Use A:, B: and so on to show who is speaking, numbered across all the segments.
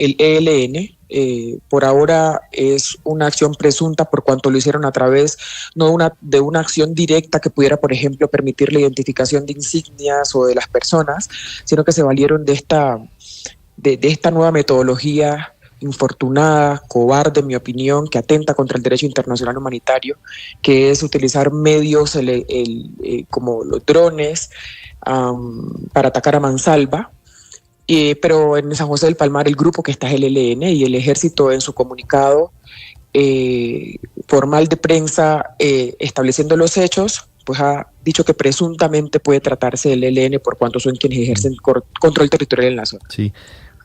A: el ELN. Por ahora es una acción presunta por cuanto lo hicieron a través de una acción directa que pudiera, por ejemplo, permitir la identificación de insignias o de las personas, sino que se valieron de esta nueva metodología infortunada, cobarde en mi opinión, que atenta contra el derecho internacional humanitario, que es utilizar medios como los drones para atacar a mansalva. Pero en San José del Palmar el grupo que está es el ELN, y el ejército en su comunicado formal de prensa estableciendo los hechos, pues ha dicho que presuntamente puede tratarse del ELN por cuanto son quienes ejercen control territorial en la zona.
B: Sí.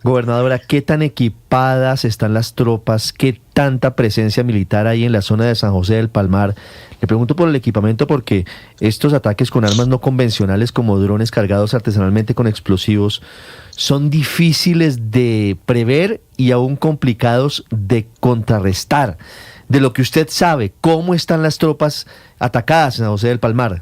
B: Gobernadora, ¿qué tan equipadas están las tropas? ¿Qué tanta presencia militar hay en la zona de San José del Palmar? Le pregunto por el equipamiento porque estos ataques con armas no convencionales como drones cargados artesanalmente con explosivos son difíciles de prever y aún complicados de contrarrestar. De lo que usted sabe, ¿cómo están las tropas atacadas en San José del Palmar?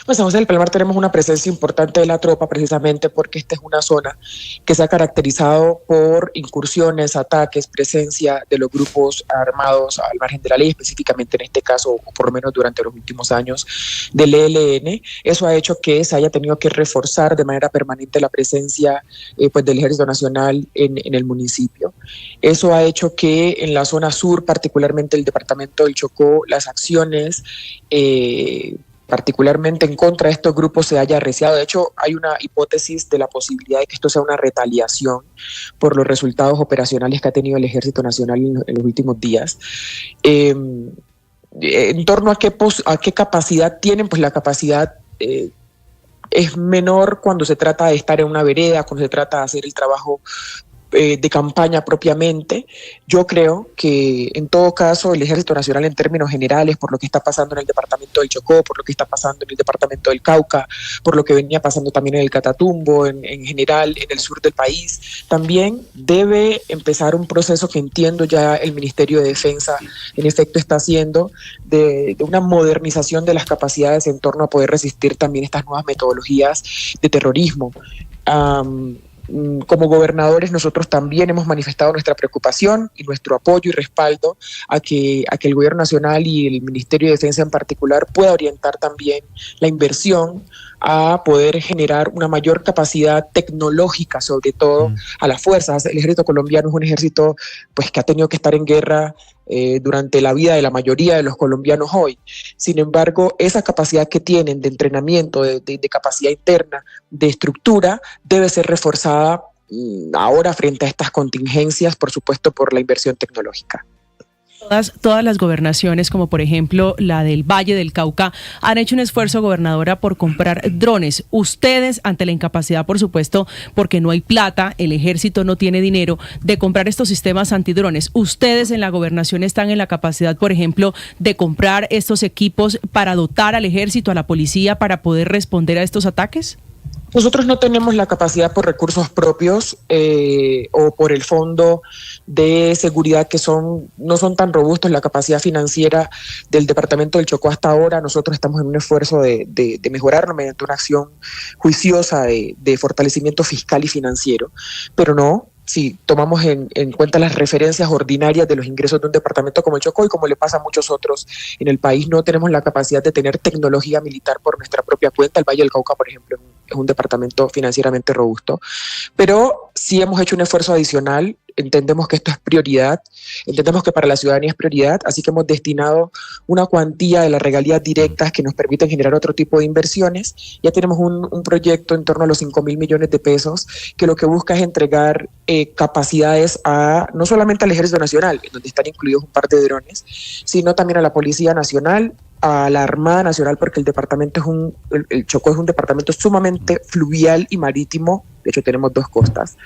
A: Pues en José del Palmar tenemos una presencia importante de la tropa precisamente porque esta es una zona que se ha caracterizado por incursiones, ataques, presencia de los grupos armados al margen de la ley, específicamente en este caso, o por lo menos durante los últimos años, del ELN. Eso ha hecho que se haya tenido que reforzar de manera permanente la presencia pues del Ejército Nacional en el municipio. Eso ha hecho que en la zona sur, particularmente el departamento del Chocó, las acciones particularmente en contra de estos grupos se haya arreciado. De hecho, hay una hipótesis de la posibilidad de que esto sea una retaliación por los resultados operacionales que ha tenido el Ejército Nacional en los últimos días. En torno a qué capacidad tienen, pues la capacidad es menor cuando se trata de estar en una vereda, cuando se trata de hacer el trabajo de campaña propiamente. Yo creo que en todo caso el Ejército Nacional en términos generales, por lo que está pasando en el departamento del Chocó, por lo que está pasando en el departamento del Cauca, por lo que venía pasando también en el Catatumbo, en general en el sur del país, también debe empezar un proceso que entiendo ya el Ministerio de Defensa en efecto está haciendo, de una modernización de las capacidades en torno a poder resistir también estas nuevas metodologías de terrorismo. Como gobernadores nosotros también hemos manifestado nuestra preocupación y nuestro apoyo y respaldo a que el gobierno nacional y el Ministerio de Defensa en particular pueda orientar también la inversión a poder generar una mayor capacidad tecnológica, sobre todo a las fuerzas. El ejército colombiano es un ejército pues que ha tenido que estar en guerra durante la vida de la mayoría de los colombianos hoy. Sin embargo, esa capacidad que tienen de entrenamiento, de capacidad interna, de estructura, debe ser reforzada ahora frente a estas contingencias, por supuesto, por la inversión tecnológica.
C: Todas las gobernaciones, como por ejemplo la del Valle del Cauca, han hecho un esfuerzo, gobernadora, por comprar drones. Ustedes, ante la incapacidad, por supuesto, porque no hay plata, el ejército no tiene dinero, de comprar estos sistemas antidrones. ¿Ustedes en la gobernación están en la capacidad, por ejemplo, de comprar estos equipos para dotar al ejército, a la policía, para poder responder a estos ataques?
A: Nosotros no tenemos la capacidad por recursos propios o por el fondo de seguridad que no son tan robustos. La capacidad financiera del departamento del Chocó hasta ahora, nosotros estamos en un esfuerzo de mejorarlo mediante una acción juiciosa de fortalecimiento fiscal y financiero, pero no. Si tomamos en cuenta las referencias ordinarias de los ingresos de un departamento como el Chocó y como le pasa a muchos otros en el país, no tenemos la capacidad de tener tecnología militar por nuestra propia cuenta. El Valle del Cauca, por ejemplo, es un departamento financieramente robusto, pero sí hemos hecho un esfuerzo adicional. Entendemos que esto es prioridad, entendemos que para la ciudadanía es prioridad, así que hemos destinado una cuantía de las regalías directas que nos permiten generar otro tipo de inversiones. Ya tenemos un proyecto en torno a los 5.000 millones de pesos que lo que busca es entregar capacidades no solamente al Ejército Nacional, en donde están incluidos un par de drones, sino también a la Policía Nacional, a la Armada Nacional, porque el Chocó es un departamento sumamente fluvial y marítimo. De hecho tenemos 2 costas,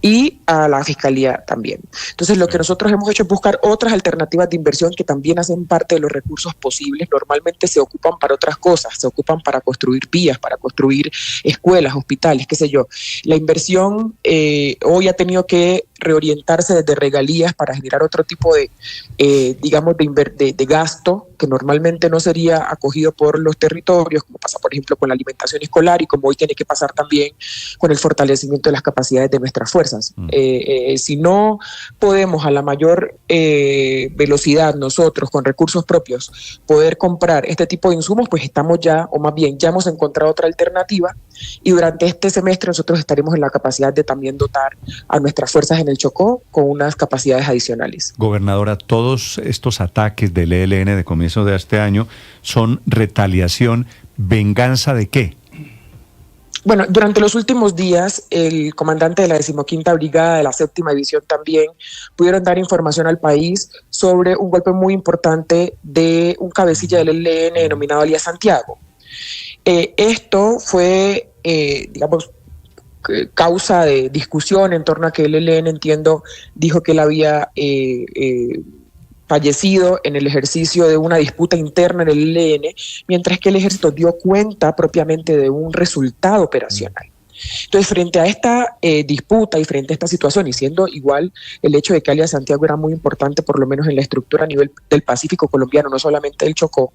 A: y a la Fiscalía también. Entonces lo que nosotros hemos hecho es buscar otras alternativas de inversión que también hacen parte de los recursos posibles. Normalmente se ocupan para otras cosas, se ocupan para construir vías, para construir escuelas, hospitales, qué sé yo. La inversión hoy ha tenido que reorientarse desde regalías para generar otro tipo de, digamos, de gasto que normalmente no sería acogido por los territorios, como pasa, por ejemplo, con la alimentación escolar y como hoy tiene que pasar también con el fortalecimiento de las capacidades de nuestras fuerzas. Si no podemos a la mayor velocidad nosotros, con recursos propios, poder comprar este tipo de insumos, pues estamos ya, o más bien, ya hemos encontrado otra alternativa y durante este semestre nosotros estaremos en la capacidad de también dotar a nuestras fuerzas en el Chocó con unas capacidades adicionales.
D: Gobernadora, todos estos ataques del ELN de comienzo de este año son retaliación, ¿venganza de qué?
A: Bueno, durante los últimos días, el comandante de la 15ª Brigada de la 7ª División también pudieron dar información al país sobre un golpe muy importante de un cabecilla del ELN denominado Elías Santiago. Esto fue, digamos, causa de discusión en torno a que el ELN, entiendo, dijo que él había fallecido en el ejercicio de una disputa interna en el ELN, mientras que el ejército dio cuenta propiamente de un resultado operacional. Entonces, frente a esta disputa y frente a esta situación, y siendo igual el hecho de que Elías Santiago era muy importante, por lo menos en la estructura a nivel del Pacífico colombiano, no solamente del Chocó,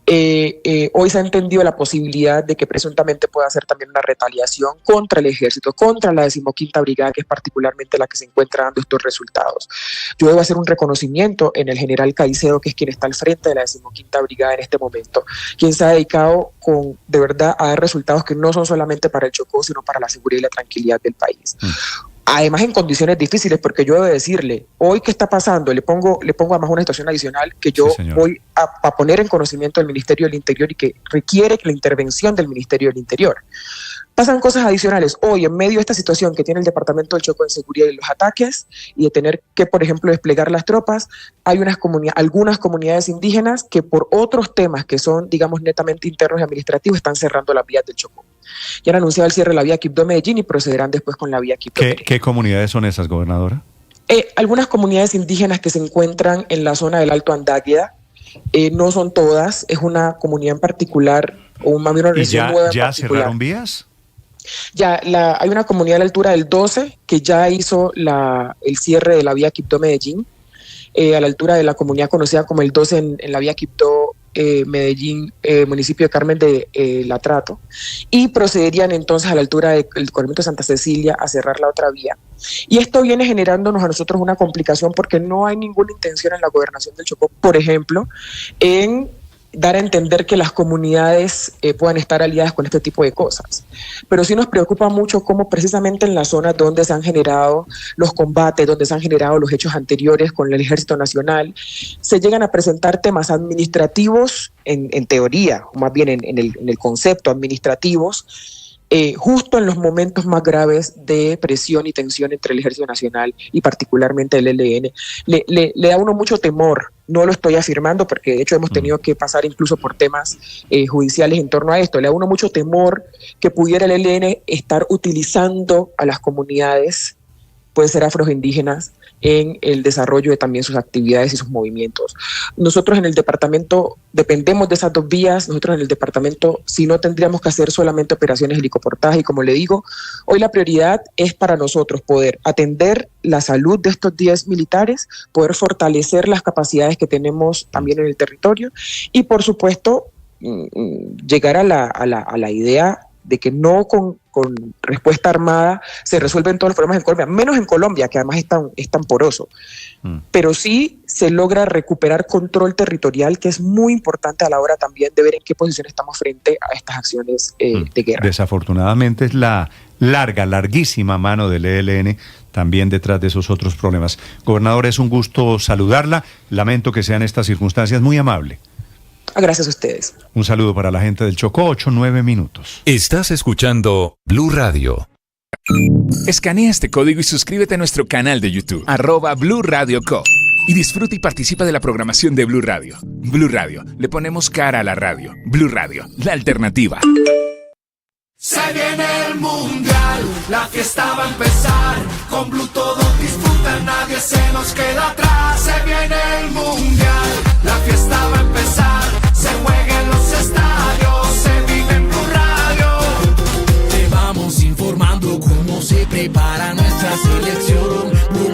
A: hoy se ha entendido la posibilidad de que presuntamente pueda hacer también una retaliación contra el ejército, contra la 15ª Brigada, que es particularmente la que se encuentra dando estos resultados. Yo debo hacer un reconocimiento en el general Caicedo, que es quien está al frente de la 15ª Brigada en este momento, quien se ha dedicado de verdad a dar resultados que no son solamente para el Chocó, sino para la seguridad y la tranquilidad del país. Además, en condiciones difíciles, porque yo debo decirle, hoy qué está pasando, le pongo además una situación adicional que yo voy a poner en conocimiento del Ministerio del Interior y que requiere la intervención del Ministerio del Interior. Pasan cosas adicionales. Hoy, en medio de esta situación que tiene el Departamento del Chocó en seguridad y los ataques, y de tener que, por ejemplo, desplegar las tropas, hay algunas comunidades indígenas que por otros temas que son, digamos, netamente internos y administrativos, están cerrando las vías del Chocó. Ya han anunciado el cierre de la vía Quibdó-Medellín y procederán después con la vía Quibdó-Medellín.
D: ¿Qué comunidades son esas, gobernadora?
A: Algunas comunidades indígenas que se encuentran en la zona del Alto Andágueda, no son todas, es una comunidad en particular, o una región nueva en particular. ¿Ya
D: cerraron vías?
A: Ya, hay una comunidad a la altura del 12 que ya hizo el cierre de la vía Quibdó-Medellín, a la altura de la comunidad conocida como el 12 en la vía Quibdó-Medellín, municipio de Carmen de Latrato, y procederían entonces a la altura del corregimiento de Santa Cecilia a cerrar la otra vía. Y esto viene generándonos a nosotros una complicación porque no hay ninguna intención en la gobernación del Chocó, por ejemplo, en dar a entender que las comunidades puedan estar aliadas con este tipo de cosas. Pero sí nos preocupa mucho cómo precisamente en las zonas donde se han generado los combates, donde se han generado los hechos anteriores con el Ejército Nacional, se llegan a presentar temas administrativos en teoría, o más bien en el concepto administrativos, justo en los momentos más graves de presión y tensión entre el Ejército Nacional y particularmente el ELN. Le da a uno mucho temor. No lo estoy afirmando porque de hecho hemos tenido que pasar incluso por temas judiciales en torno a esto. Le da a uno mucho temor que pudiera el ELN estar utilizando a las comunidades, puede ser afroindígenas, en el desarrollo de también sus actividades y sus movimientos. Nosotros en el departamento dependemos de esas dos vías. Nosotros en el departamento, si no, tendríamos que hacer solamente operaciones helicoportaje, y como le digo, hoy la prioridad es para nosotros poder atender la salud de estos 10 militares, poder fortalecer las capacidades que tenemos también en el territorio y, por supuesto, llegar a la idea de que no con respuesta armada se resuelven todos los problemas en Colombia, menos en Colombia, que además es tan poroso. Pero sí se logra recuperar control territorial, que es muy importante a la hora también de ver en qué posición estamos frente a estas acciones de guerra.
D: Desafortunadamente es la larguísima mano del ELN también detrás de esos otros problemas. Gobernadora, es un gusto saludarla. Lamento que sean estas circunstancias, muy amable.
A: Gracias a ustedes.
D: Un saludo para la gente del Chocó, 8-9 minutos.
E: Estás escuchando Blue Radio. Escanea este código y suscríbete a nuestro canal de YouTube, @Blue Radio Co. Y disfruta y participa de la programación de Blue Radio. Blue Radio, le ponemos cara a la radio. Blue Radio, la alternativa.
F: Se viene el mundial, la fiesta va a empezar. Con Blue todos disfrutan, nadie se nos queda atrás. Se viene el mundial, la fiesta va a empezar. Se juega en los estadios, se vive en Blue Radio. Te vamos informando cómo se prepara nuestra selección. Blue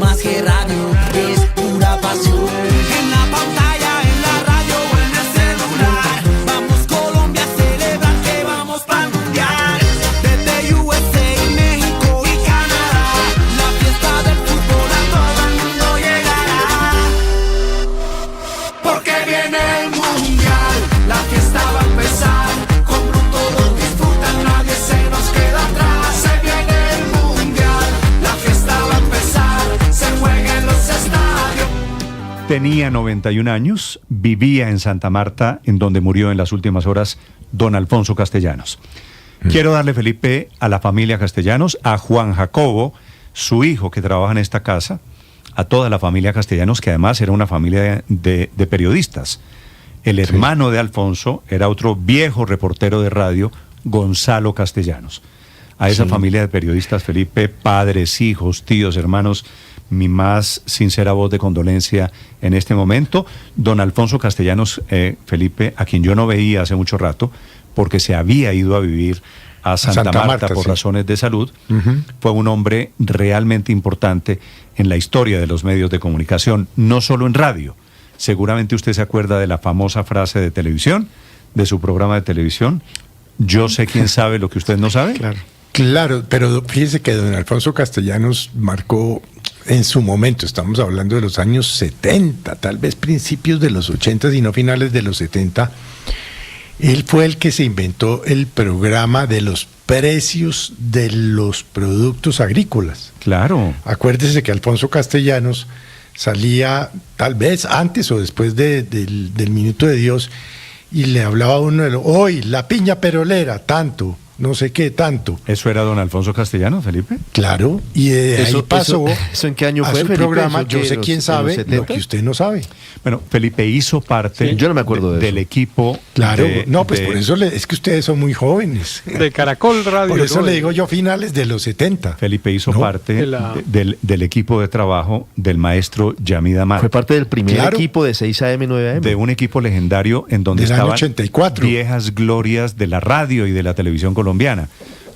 D: Tenía 91 años, vivía en Santa Marta, en donde murió en las últimas horas don Alfonso Castellanos. Quiero darle, Felipe, a la familia Castellanos, a Juan Jacobo, su hijo que trabaja en esta casa, a toda la familia Castellanos, que además era una familia de periodistas. El hermano de Alfonso era otro viejo reportero de radio, Gonzalo Castellanos. A esa familia de periodistas, Felipe, padres, hijos, tíos, hermanos, mi más sincera voz de condolencia en este momento. Don Alfonso Castellanos, Felipe, a quien yo no veía hace mucho rato, porque se había ido a vivir a Santa Marta por razones de salud, fue un hombre realmente importante en la historia de los medios de comunicación, no solo en radio. Seguramente usted se acuerda de la famosa frase de televisión, de su programa de televisión, yo sé quién sabe lo que usted no sabe.
G: Claro, pero fíjese que don Alfonso Castellanos marcó en su momento, estamos hablando de los años 70, tal vez principios de los 80 y no finales de los 70, él fue el que se inventó el programa de los precios de los productos agrícolas.
D: Claro.
G: Acuérdese que Alfonso Castellanos salía tal vez antes o después del Minuto de Dios y le hablaba a uno de hoy la piña perolera, tanto, no sé qué, tanto.
D: ¿Eso era don Alfonso Castellanos, Felipe?
G: Claro, y de ahí pasó
B: ¿Eso en qué año
G: a
B: fue,
G: su
B: Felipe?
G: programa,
B: ¿Eso
G: yo
B: qué,
G: sé quién sabe lo que usted no sabe.
D: Bueno, Felipe hizo parte
B: yo no me acuerdo
D: del equipo.
G: Claro, por eso es que ustedes son muy jóvenes.
H: De Caracol Radio.
G: Por eso le digo yo finales de los 70.
D: Felipe hizo parte del equipo de trabajo del maestro Yamid Amad.
B: Fue parte del primer equipo de 6 AM, 9 AM.
D: De un equipo legendario en donde
G: del
D: estaban
G: 84.
D: Viejas glorias de la radio y de la televisión colomdiana.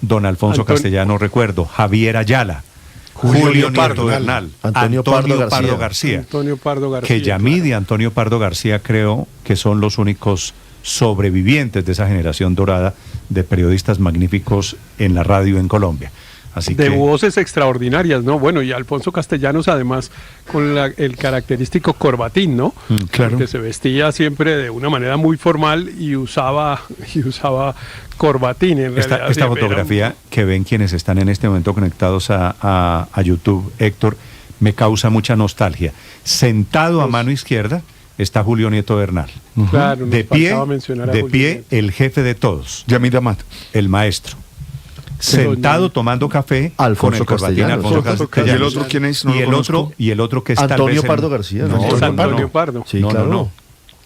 D: Don Alfonso Castellanos, recuerdo, Javier Ayala, Julio Nieto Bernal, Antonio Pardo García.
H: Antonio Pardo García.
D: Que Yamid y Antonio Pardo García creo que son los únicos sobrevivientes de esa generación dorada de periodistas magníficos en la radio en Colombia. Así
H: de
D: que
H: voces extraordinarias, ¿no? Bueno, y Alfonso Castellanos además con el característico corbatín, ¿no?
D: Claro.
H: Que se vestía siempre de una manera muy formal y usaba corbatín en realidad.
D: Esta fotografía que ven quienes están en este momento conectados a YouTube, Héctor, me causa mucha nostalgia. Sentado a mano izquierda está Julio Nieto Bernal.
H: Claro,
D: de pie, el jefe de todos, Yamid Amad, el maestro. Sentado tomando café
B: Alfonso
D: con el corbatín
B: Castellanos.
D: Alfonso Castellanos.
I: ¿Y el otro quién es? No
D: y,
I: lo
D: el
I: conozco.
D: y el otro que es
B: Antonio
D: tal vez
B: Pardo García.
H: No, es Antonio Pardo.
B: Sí,
D: No,
B: claro.
D: no.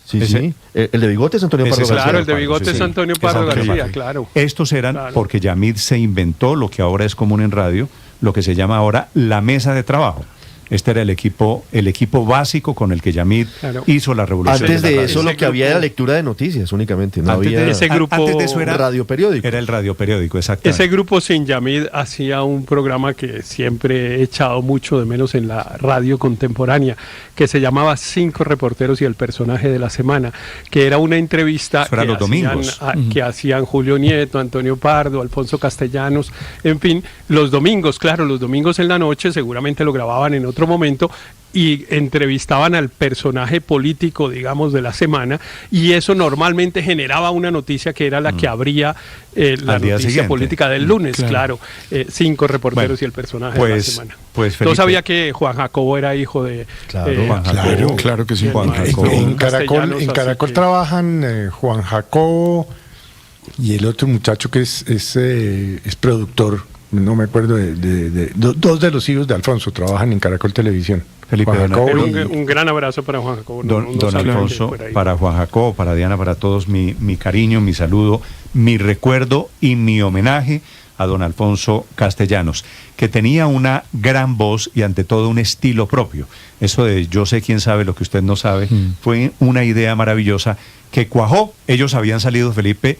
B: Sí, sí. El de bigote es Antonio Pardo García.
H: Claro, el de bigote
D: sí,
H: es
D: sí.
H: Antonio Pardo García, claro.
D: Estos eran, porque Yamid se inventó lo que ahora es común en radio, lo que se llama ahora la mesa de trabajo. Este era el equipo básico con el que Yamid hizo la revolución.
B: Antes de eso
H: Ese
B: lo que había era lectura de noticias únicamente. No había
H: ese grupo,
D: antes de eso era
B: radio periódico.
D: Era el radio periódico, exactamente.
H: Ese grupo sin Yamid hacía un programa que siempre he echado mucho de menos en la radio contemporánea, que se llamaba 5 reporteros y el personaje de la semana, que era una entrevista
D: que los domingos.
H: Que hacían Julio Nieto, Antonio Pardo, Alfonso Castellanos, en fin, los domingos en la noche, seguramente lo grababan en otro momento y entrevistaban al personaje político, digamos, de la semana, y eso normalmente generaba una noticia que era la que abría la noticia
D: siguiente.
H: Política del lunes, claro. 5 reporteros y el personaje de la semana.
D: Pues Felipe,
H: ¿no sabía que Juan Jacobo era hijo de
D: Juan Jacobo?
I: Claro que sí.
D: Juan Jacobo.
G: En Caracol trabajan Juan Jacobo y el otro muchacho que es productor. No me acuerdo dos de los hijos de Alfonso trabajan en Caracol Televisión.
D: Felipe,
H: un gran abrazo para Juan Jacobo.
D: Don Alfonso, para Juan Jacobo, para Diana, para todos, mi cariño, mi saludo, mi recuerdo y mi homenaje a don Alfonso Castellanos, que tenía una gran voz y ante todo un estilo propio. Eso de yo sé quién sabe lo que usted no sabe, fue una idea maravillosa que cuajó. Ellos habían salido, Felipe,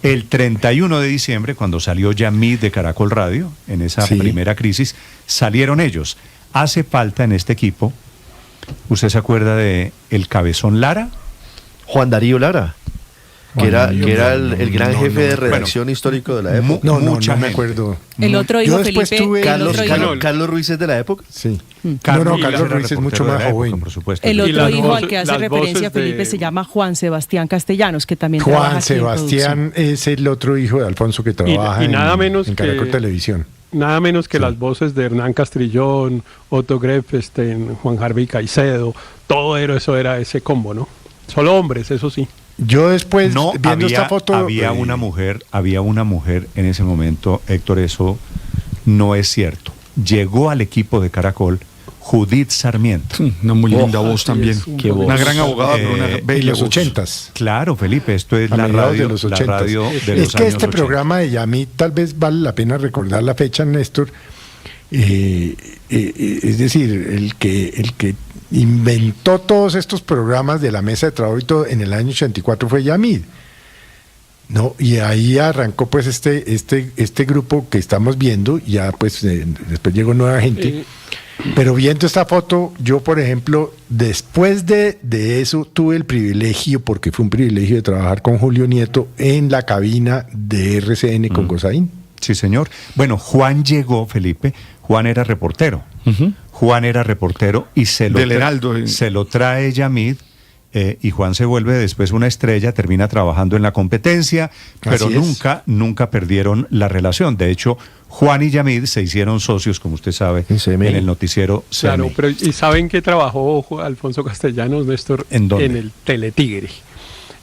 D: el 31 de diciembre, cuando salió Yamid de Caracol Radio, en esa primera crisis, salieron ellos. Hace falta en este equipo, ¿usted se acuerda de el Cabezón Lara?
B: Juan Darío Lara, que era el gran jefe de redacción histórico de la época.
G: No me acuerdo.
C: El otro hijo, Felipe.
B: Carlos Ruiz es de la época.
G: Sí.
D: Carlos
G: Ruiz es mucho más joven.
D: Por supuesto.
C: El otro hijo al que hace referencia Felipe se llama Juan Sebastián Castellanos, que también trabaja
G: Juan
C: aquí en
G: Sebastián es el otro hijo de Alfonso que trabaja en Caracol Televisión.
H: Nada menos que las voces de Hernán Castrillón, Otto Grefstein, Juan Harvey Caicedo, eso era ese combo, ¿no? Solo hombres, eso sí.
G: Yo después, viendo esta foto...
D: Había una mujer en ese momento, Héctor, eso no es cierto. Llegó al equipo de Caracol Judith Sarmiento.
I: Una muy linda voz también.
C: Qué voz.
I: Una gran abogada, pero una
G: en
I: bella
G: los
I: voz.
G: 80s.
D: Claro, Felipe, esto es
G: A
D: la
G: mediados
D: radio
G: de los
D: la
G: 80s.
D: radio de
G: Es
D: los
G: que
D: años
G: este
D: 80.
G: programa de Yamid, tal vez vale la pena recordar la fecha, Néstor. Es decir, el que inventó todos estos programas de la mesa de trabajo y todo en el año 84 fue Yamid. No, y ahí arrancó pues este grupo que estamos viendo, ya pues después llegó nueva gente. Pero viendo esta foto, yo por ejemplo, después de eso tuve el privilegio, porque fue un privilegio de trabajar con Julio Nieto en la cabina de RCN con Gozaín.
D: Sí, señor. Bueno, Juan llegó, Felipe. Juan era reportero. Juan era reportero y se lo trae Yamid. Y Juan se vuelve después una estrella, termina trabajando en la competencia, pero nunca perdieron la relación. De hecho, Juan y Yamid se hicieron socios, como usted sabe, en el noticiero CMI.
H: Claro, pero ¿y saben qué trabajó Alfonso Castellanos, Néstor?
D: ¿En dónde?
H: En el Teletigre.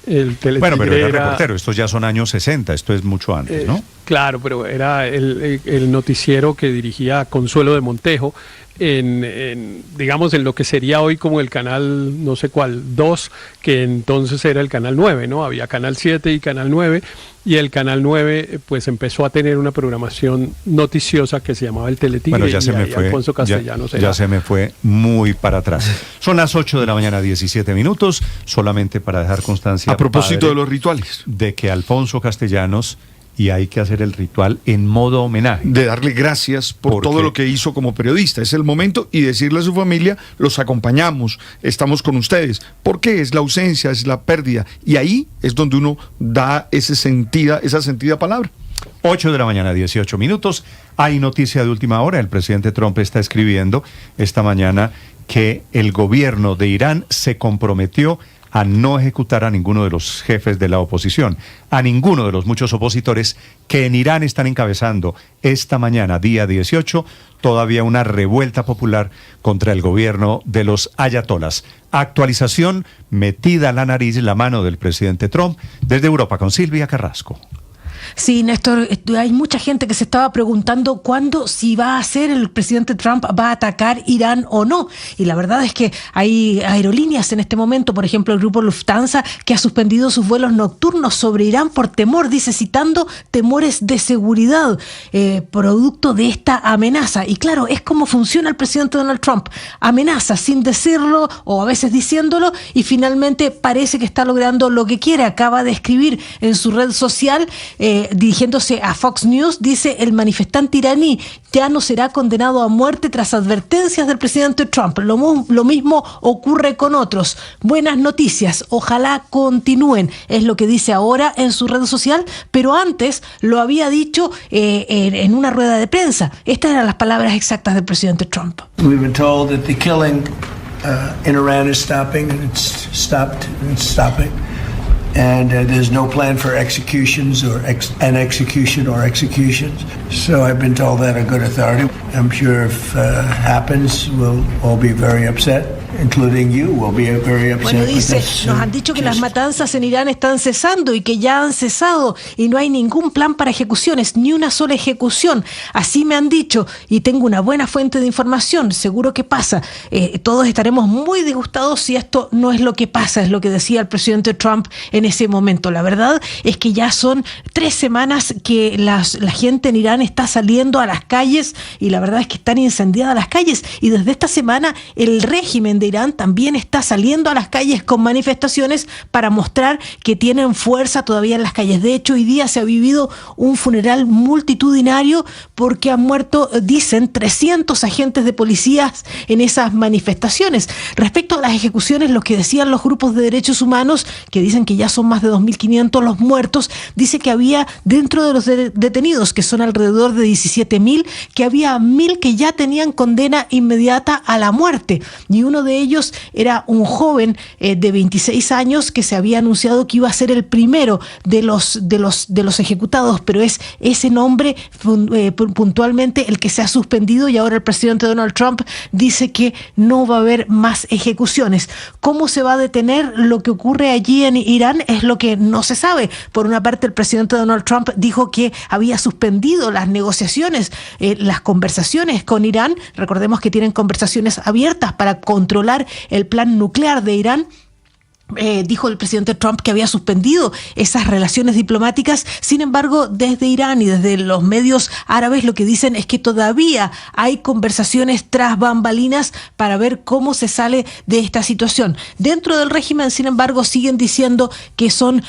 H: El Teletigre
D: bueno, pero era reportero, estos ya son años 60, esto es mucho antes, ¿no?
H: Claro, pero era el noticiero que dirigía Consuelo de Montejo digamos, en lo que sería hoy como el canal, no sé cuál, 2, que entonces era el canal 9, ¿no? Había canal 7 y canal 9, y el canal 9 pues empezó a tener una programación noticiosa que se llamaba el Teletigre.
D: Bueno, ya se me fue,
H: Alfonso Castellanos
D: ya se me fue muy para atrás. Son las 8 de la mañana, 17 minutos, solamente para dejar constancia.
I: A propósito de los rituales.
D: De que Alfonso Castellanos, y hay que hacer el ritual en modo homenaje.
I: De darle gracias por todo lo que hizo como periodista. Es el momento y decirle a su familia, los acompañamos, estamos con ustedes. Porque es la ausencia, es la pérdida. Y ahí es donde uno da esa sentida palabra.
D: 8 de la mañana, 18 minutos. Hay noticia de última hora. El presidente Trump está escribiendo esta mañana que el gobierno de Irán se comprometió a no ejecutar a ninguno de los jefes de la oposición, a ninguno de los muchos opositores que en Irán están encabezando esta mañana, día 18, todavía una revuelta popular contra el gobierno de los ayatolas. Actualización, metida a la nariz la mano del presidente Trump. Desde Europa con Silvia Carrasco.
J: Sí, Néstor, hay mucha gente que se estaba preguntando cuándo, si va a ser el presidente Trump, va a atacar Irán o no. Y la verdad es que hay aerolíneas en este momento, por ejemplo el grupo Lufthansa, que ha suspendido sus vuelos nocturnos sobre Irán por temor, dice, citando temores de seguridad, producto de esta amenaza. Y claro, es como funciona el presidente Donald Trump. Amenaza sin decirlo o a veces diciéndolo y finalmente parece que está logrando lo que quiere. Acaba de escribir en su red social, dirigiéndose a Fox News, dice: el manifestante iraní ya no será condenado a muerte tras advertencias del presidente Trump. Lo mismo ocurre con otros. Buenas noticias, ojalá continúen, es lo que dice ahora en su red social, pero antes lo había dicho en una rueda de prensa. Estas eran las palabras exactas del presidente Trump.
K: We've been told that the killing in Iran is stopping, and it's stopped and it's stopping. And there's no plan for executions or executions. So I've been told that a good authority. I'm sure if happens, we'll all be very upset. Including you, will be very upset.
J: Bueno, dice, nos han dicho que las matanzas en Irán están cesando y que ya han cesado y no hay ningún plan para ejecuciones, ni una sola ejecución. Así me han dicho y tengo una buena fuente de información, seguro que pasa. Todos estaremos muy disgustados si esto no es lo que pasa, es lo que decía el presidente Trump en ese momento. La verdad es que ya son 3 semanas que la gente en Irán está saliendo a las calles y la verdad es que están incendiadas las calles y desde esta semana el régimen de Irán también está saliendo a las calles con manifestaciones para mostrar que tienen fuerza todavía en las calles. De hecho, hoy día se ha vivido un funeral multitudinario porque han muerto, dicen, 300 agentes de policías en esas manifestaciones. Respecto a las ejecuciones, lo que decían los grupos de derechos humanos, que dicen que ya son más de 2.500 los muertos, dice que había dentro de los detenidos, que son alrededor de 17.000, que había 1.000 que ya tenían condena inmediata a la muerte. Y uno de de ellos era un joven de 26 años que se había anunciado que iba a ser el primero de los ejecutados, pero es ese nombre puntualmente el que se ha suspendido, y ahora el presidente Donald Trump dice que no va a haber más ejecuciones. ¿Cómo se va a detener lo que ocurre allí en Irán? Es lo que no se sabe. Por una parte, el presidente Donald Trump dijo que había suspendido las negociaciones, las conversaciones con Irán. Recordemos que tienen conversaciones abiertas para controlar el plan nuclear de Irán. Dijo el presidente Trump que había suspendido esas relaciones diplomáticas. Sin embargo, desde Irán y desde los medios árabes lo que dicen es que todavía hay conversaciones tras bambalinas para ver cómo se sale de esta situación. Dentro del régimen, sin embargo, siguen diciendo que son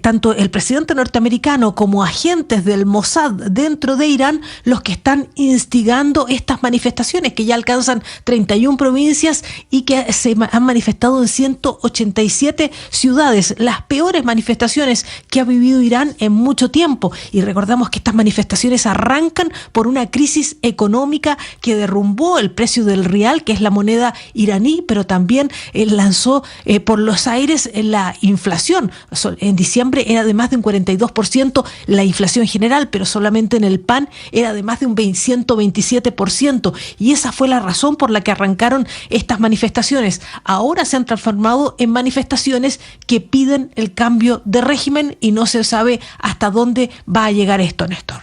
J: tanto el presidente norteamericano como agentes del Mossad dentro de Irán los que están instigando estas manifestaciones, que ya alcanzan 31 provincias y que se han manifestado en 187 ciudades, las peores manifestaciones que ha vivido Irán en mucho tiempo. Y recordamos que estas manifestaciones arrancan por una crisis económica que derrumbó el precio del rial, que es la moneda iraní, pero también lanzó por los aires la inflación. En diciembre era de más de un 42% la inflación general, pero solamente en el pan era de más de un 127%. Y esa fue la razón por la que arrancaron estas manifestaciones. Ahora se han transformado en manifestaciones que piden el cambio de régimen y no se sabe hasta dónde va a llegar esto, Néstor.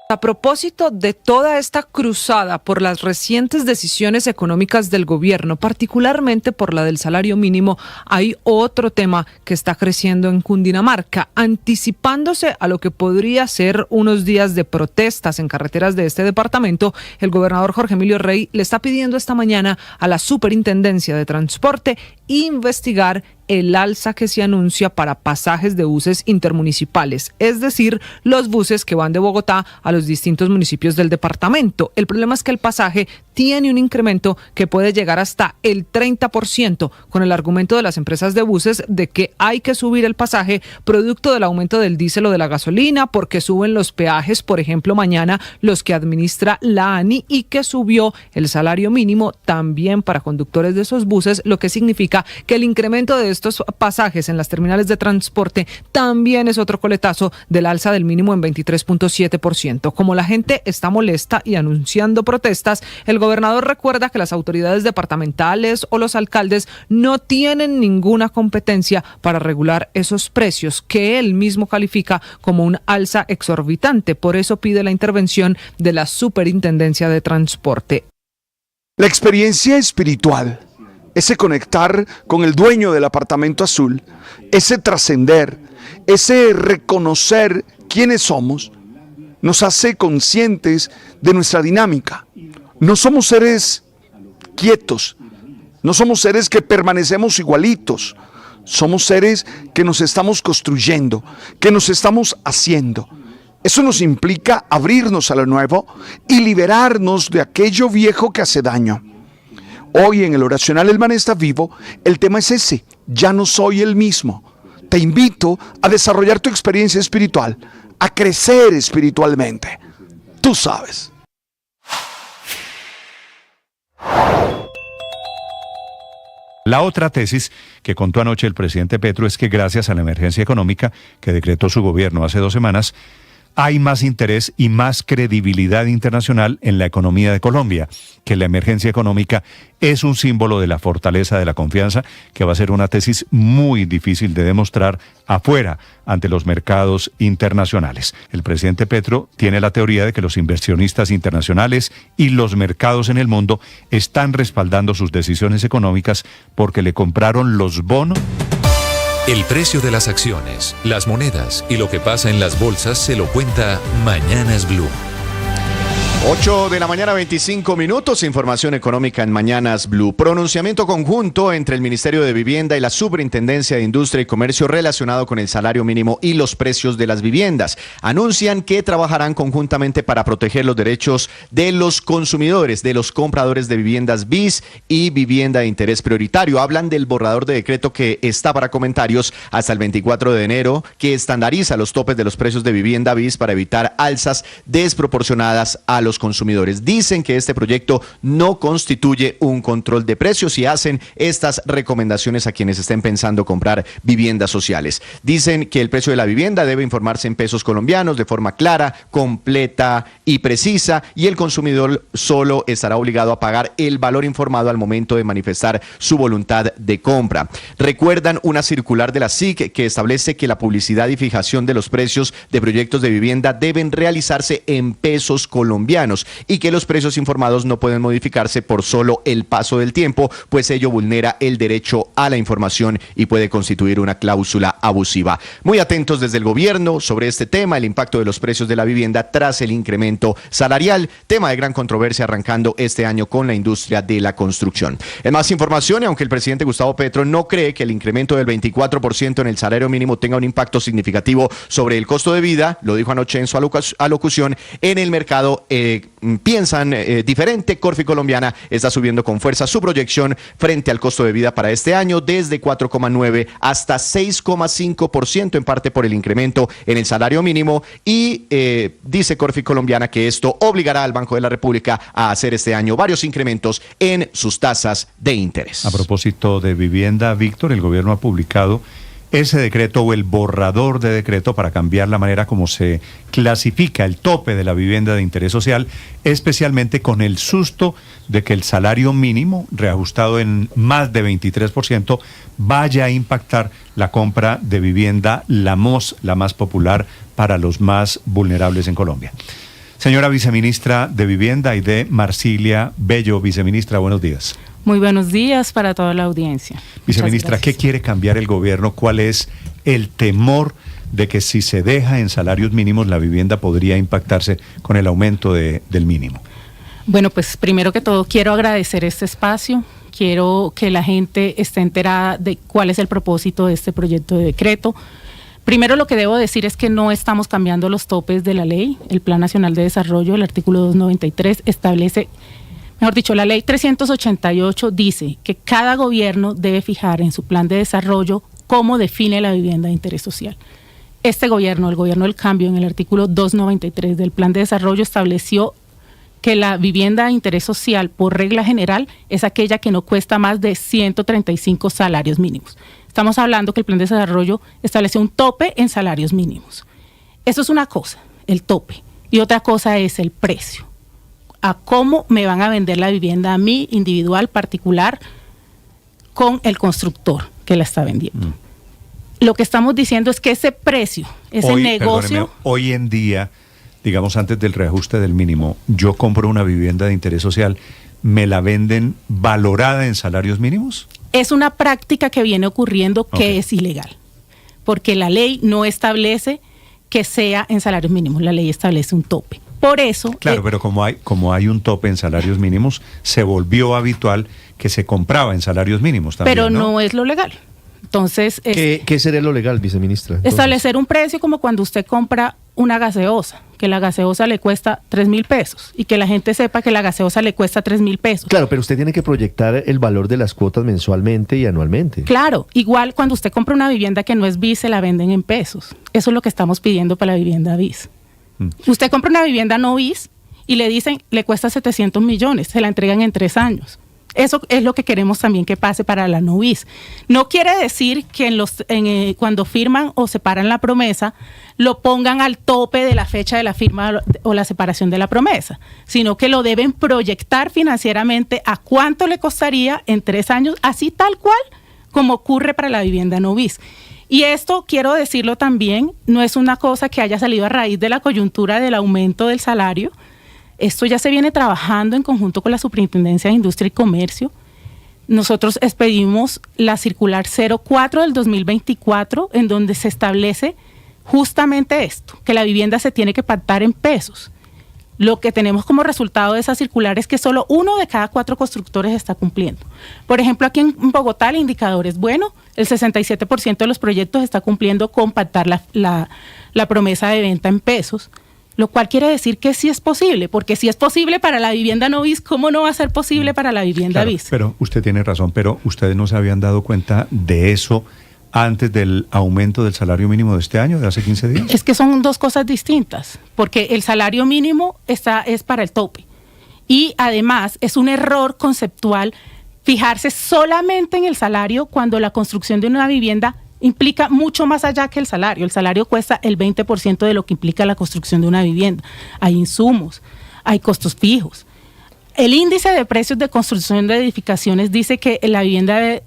L: A propósito de toda esta cruzada por las recientes decisiones económicas del gobierno, particularmente por la del salario mínimo, hay otro tema que está creciendo en Cundinamarca, anticipándose a lo que podría ser unos días de protestas en carreteras de este departamento. El gobernador Jorge Emilio Rey le está pidiendo esta mañana a la Superintendencia de Transporte investigar el alza que se anuncia para pasajes de buses intermunicipales, es decir, los buses que van de Bogotá a los distintos municipios del departamento. El problema es que el pasaje tiene un incremento que puede llegar hasta el 30%, con el argumento de las empresas de buses de que hay que subir el pasaje producto del aumento del diésel o de la gasolina, porque suben los peajes, por ejemplo, mañana los que administra la ANI, y que subió el salario mínimo también para conductores de esos buses, lo que significa que el incremento de estos pasajes en las terminales de transporte también es otro coletazo del alza del mínimo en 23.7%. Como la gente está molesta y anunciando protestas, el gobernador recuerda que las autoridades departamentales o los alcaldes no tienen ninguna competencia para regular esos precios, que él mismo califica como un alza exorbitante. Por eso pide la intervención de la Superintendencia de Transporte.
I: La experiencia espiritual, ese conectar con el dueño del apartamento azul, ese trascender, ese reconocer quiénes somos, nos hace conscientes de nuestra dinámica. No somos seres quietos, no somos seres que permanecemos igualitos, somos seres que nos estamos construyendo, que nos estamos haciendo. Eso nos implica abrirnos a lo nuevo y liberarnos de aquello viejo que hace daño. Hoy en el Oracional El Man está vivo, el tema es ese: ya no soy el mismo. Te invito a desarrollar tu experiencia espiritual, a crecer espiritualmente. Tú sabes.
D: La otra tesis que contó anoche el presidente Petro es que gracias a la emergencia económica que decretó su gobierno hace 2 semanas, hay más interés y más credibilidad internacional en la economía de Colombia, que la emergencia económica es un símbolo de la fortaleza de la confianza, que va a ser una tesis muy difícil de demostrar afuera ante los mercados internacionales. El presidente Petro tiene la teoría de que los inversionistas internacionales y los mercados en el mundo están respaldando sus decisiones económicas porque le compraron los bonos.
M: El precio de las acciones, las monedas y lo que pasa en las bolsas se lo cuenta Mañanas Blue.
N: 8 de la mañana, 25 minutos, información económica en Mañanas Blue. Pronunciamiento conjunto entre el Ministerio de Vivienda y la Superintendencia de Industria y Comercio relacionado con el salario mínimo y los precios de las viviendas. Anuncian que trabajarán conjuntamente para proteger los derechos de los consumidores, de los compradores de viviendas BIS y vivienda de interés prioritario. Hablan del borrador de decreto que está para comentarios hasta el 24 de enero, que estandariza los topes de los precios de vivienda BIS para evitar alzas desproporcionadas a los consumidores. Dicen que este proyecto no constituye un control de precios y hacen estas recomendaciones a quienes estén pensando comprar viviendas sociales. Dicen que el precio de la vivienda debe informarse en pesos colombianos de forma clara, completa y precisa, y el consumidor solo estará obligado a pagar el valor informado al momento de manifestar su voluntad de compra. Recuerdan una circular de la SIC que establece que la publicidad y fijación de los precios de proyectos de vivienda deben realizarse en pesos colombianos y que los precios informados no pueden modificarse por solo el paso del tiempo, pues ello vulnera el derecho a la información y puede constituir una cláusula abusiva. Muy atentos desde el gobierno sobre este tema, el impacto de los precios de la vivienda tras el incremento salarial, tema de gran controversia arrancando este año con la industria de la construcción. En más información, aunque el presidente Gustavo Petro no cree que el incremento del 24% en el salario mínimo tenga un impacto significativo sobre el costo de vida, lo dijo anoche en su alocución, en el mercado piensan diferente. Corfi Colombiana está subiendo con fuerza su proyección frente al costo de vida para este año desde 4,9 hasta 6,5%, en parte por el incremento en el salario mínimo, y dice Corfi Colombiana que esto obligará al Banco de la República a hacer este año varios incrementos en sus tasas de interés.
D: A propósito de vivienda, Víctor, el gobierno ha publicado ese decreto o el borrador de decreto para cambiar la manera como se clasifica el tope de la vivienda de interés social, especialmente con el susto de que el salario mínimo, reajustado en más de 23%, vaya a impactar la compra de vivienda, la más popular para los más vulnerables en Colombia. Señora viceministra de Vivienda, Aide Marcilia Bello, viceministra, buenos días.
O: Muy buenos días para toda la audiencia.
D: Viceministra, ¿qué quiere cambiar el gobierno? ¿Cuál es el temor de que si se deja en salarios mínimos la vivienda podría impactarse con el aumento del mínimo?
O: Bueno, pues primero que todo quiero agradecer este espacio. Quiero que la gente esté enterada de cuál es el propósito de este proyecto de decreto. Primero, lo que debo decir es que no estamos cambiando los topes de la ley. El Plan Nacional de Desarrollo, el artículo 293, establece, mejor dicho, la ley 388 dice que cada gobierno debe fijar en su plan de desarrollo cómo define la vivienda de interés social. Este gobierno, el gobierno del cambio, en el artículo 293 del plan de desarrollo estableció que la vivienda de interés social, por regla general, es aquella que no cuesta más de 135 salarios mínimos. Estamos hablando que el plan de desarrollo estableció un tope en salarios mínimos. Eso es una cosa, el tope. Y otra cosa es el precio. A cómo me van a vender la vivienda a mí, individual, particular, con el constructor que la está vendiendo. Lo que estamos diciendo es que ese precio, ese negocio...
D: Hoy en día, digamos antes del reajuste del mínimo, yo compro una vivienda de interés social, ¿me la venden valorada en salarios mínimos?
O: Es una práctica que viene ocurriendo que es ilegal, porque la ley no establece que sea en salarios mínimos, la ley establece un tope. Por eso...
D: Claro, pero como hay un tope en salarios mínimos, se volvió habitual que se compraba en salarios mínimos también,
O: pero no es lo legal. Entonces...
B: ¿Qué sería lo legal, viceministra? Entonces,
O: establecer un precio como cuando usted compra una gaseosa, que la gaseosa le cuesta 3.000 pesos y que la gente sepa que la gaseosa le cuesta 3.000 pesos.
B: Claro, pero usted tiene que proyectar el valor de las cuotas mensualmente y anualmente.
O: Claro, igual cuando usted compra una vivienda que no es BIS, se la venden en pesos. Eso es lo que estamos pidiendo para la vivienda BIS. Usted compra una vivienda no BIS y le dicen, le cuesta 700 millones, se la entregan en 3 años. Eso es lo que queremos también que pase para la no BIS. No quiere decir que cuando firman o separan la promesa, lo pongan al tope de la fecha de la firma o la separación de la promesa, sino que lo deben proyectar financieramente a cuánto le costaría en 3 años, así tal cual como ocurre para la vivienda no BIS. Y esto, quiero decirlo también, no es una cosa que haya salido a raíz de la coyuntura del aumento del salario. Esto ya se viene trabajando en conjunto con la Superintendencia de Industria y Comercio. Nosotros expedimos la circular 04 del 2024, en donde se establece justamente esto, que la vivienda se tiene que pactar en pesos. lo que tenemos como resultado de esa circular es que solo 1 de cada 4 constructores está cumpliendo. Por ejemplo, aquí en Bogotá el indicador es bueno, el 67% de los proyectos está cumpliendo con pactar la promesa de venta en pesos, lo cual quiere decir que sí es posible, porque si es posible para la vivienda no bis, ¿cómo no va a ser posible para la vivienda bis?
D: Pero usted tiene razón, pero ustedes no se habían dado cuenta de eso antes del aumento del salario mínimo de este año, de hace 15 días.
O: Es que son 2 cosas distintas, porque el salario mínimo es para el tope. Y además es un error conceptual fijarse solamente en el salario cuando la construcción de una vivienda implica mucho más allá que el salario. El salario cuesta el 20% de lo que implica la construcción de una vivienda. Hay insumos, hay costos fijos. El índice de precios de construcción de edificaciones dice que la vivienda,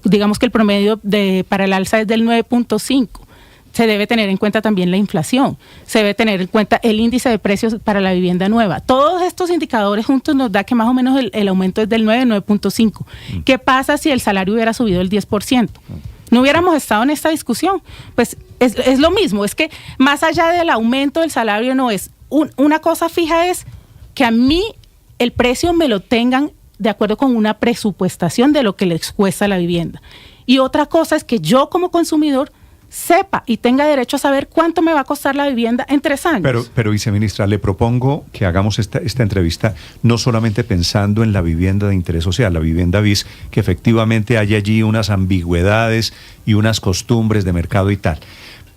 O: digamos que el promedio para el alza es del 9.5. Se debe tener en cuenta también la inflación, se debe tener en cuenta el índice de precios para la vivienda nueva. Todos estos indicadores juntos nos da que más o menos el aumento es del 9.5. ¿Qué pasa si el salario hubiera subido el 10%? No hubiéramos estado en esta discusión. Pues es lo mismo, es que más allá del aumento del salario no es, una cosa fija es que a mí el precio me lo tengan de acuerdo con una presupuestación de lo que les cuesta la vivienda. Y otra cosa es que yo como consumidor sepa y tenga derecho a saber cuánto me va a costar la vivienda en 3 años.
D: Pero viceministra, le propongo que hagamos esta entrevista no solamente pensando en la vivienda de interés social, la vivienda bis, que efectivamente hay allí unas ambigüedades y unas costumbres de mercado y tal,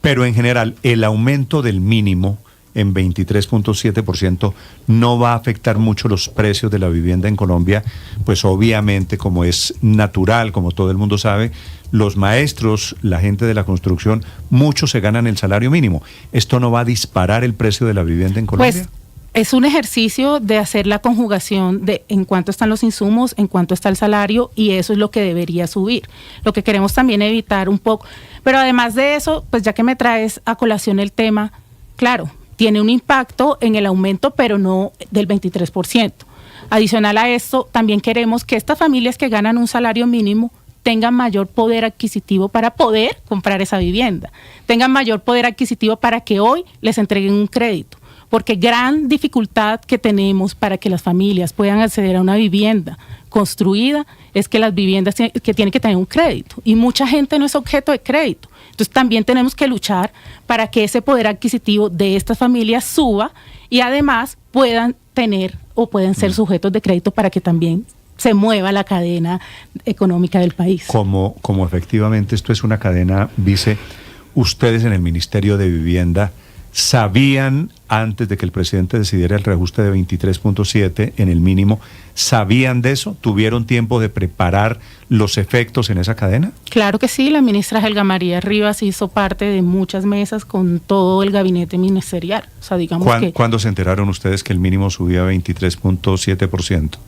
D: pero en general el aumento del mínimo en 23.7% no va a afectar mucho los precios de la vivienda en Colombia, pues obviamente, como es natural, como todo el mundo sabe, los maestros, la gente de la construcción, muchos se ganan el salario mínimo. ¿Esto no va a disparar el precio de la vivienda en Colombia?
O: Pues es un ejercicio de hacer la conjugación de en cuánto están los insumos, en cuánto está el salario, y eso es lo que debería subir. Lo que queremos también evitar un poco. Pero además de eso, pues ya que me traes a colación el tema, claro, tiene un impacto en el aumento, pero no del 23%. Adicional a esto, también queremos que estas familias que ganan un salario mínimo tengan mayor poder adquisitivo para poder comprar esa vivienda, tengan mayor poder adquisitivo para que hoy les entreguen un crédito, porque gran dificultad que tenemos para que las familias puedan acceder a una vivienda construida es que las viviendas que tienen que tener un crédito, y mucha gente no es objeto de crédito. Entonces también tenemos que luchar para que ese poder adquisitivo de estas familias suba y además puedan tener o pueden ser sujetos de crédito para que también se mueva la cadena económica del país.
D: Como efectivamente esto es una cadena, vice, ustedes en el Ministerio de Vivienda sabían, antes de que el presidente decidiera el reajuste de 23.7 en el mínimo, ¿sabían de eso? ¿Tuvieron tiempo de preparar los efectos en esa cadena?
O: Claro que sí, la ministra Helga María Rivas hizo parte de muchas mesas con todo el gabinete ministerial. O sea, digamos
D: ¿Cuándo se enteraron ustedes que el mínimo subía a 23.7%?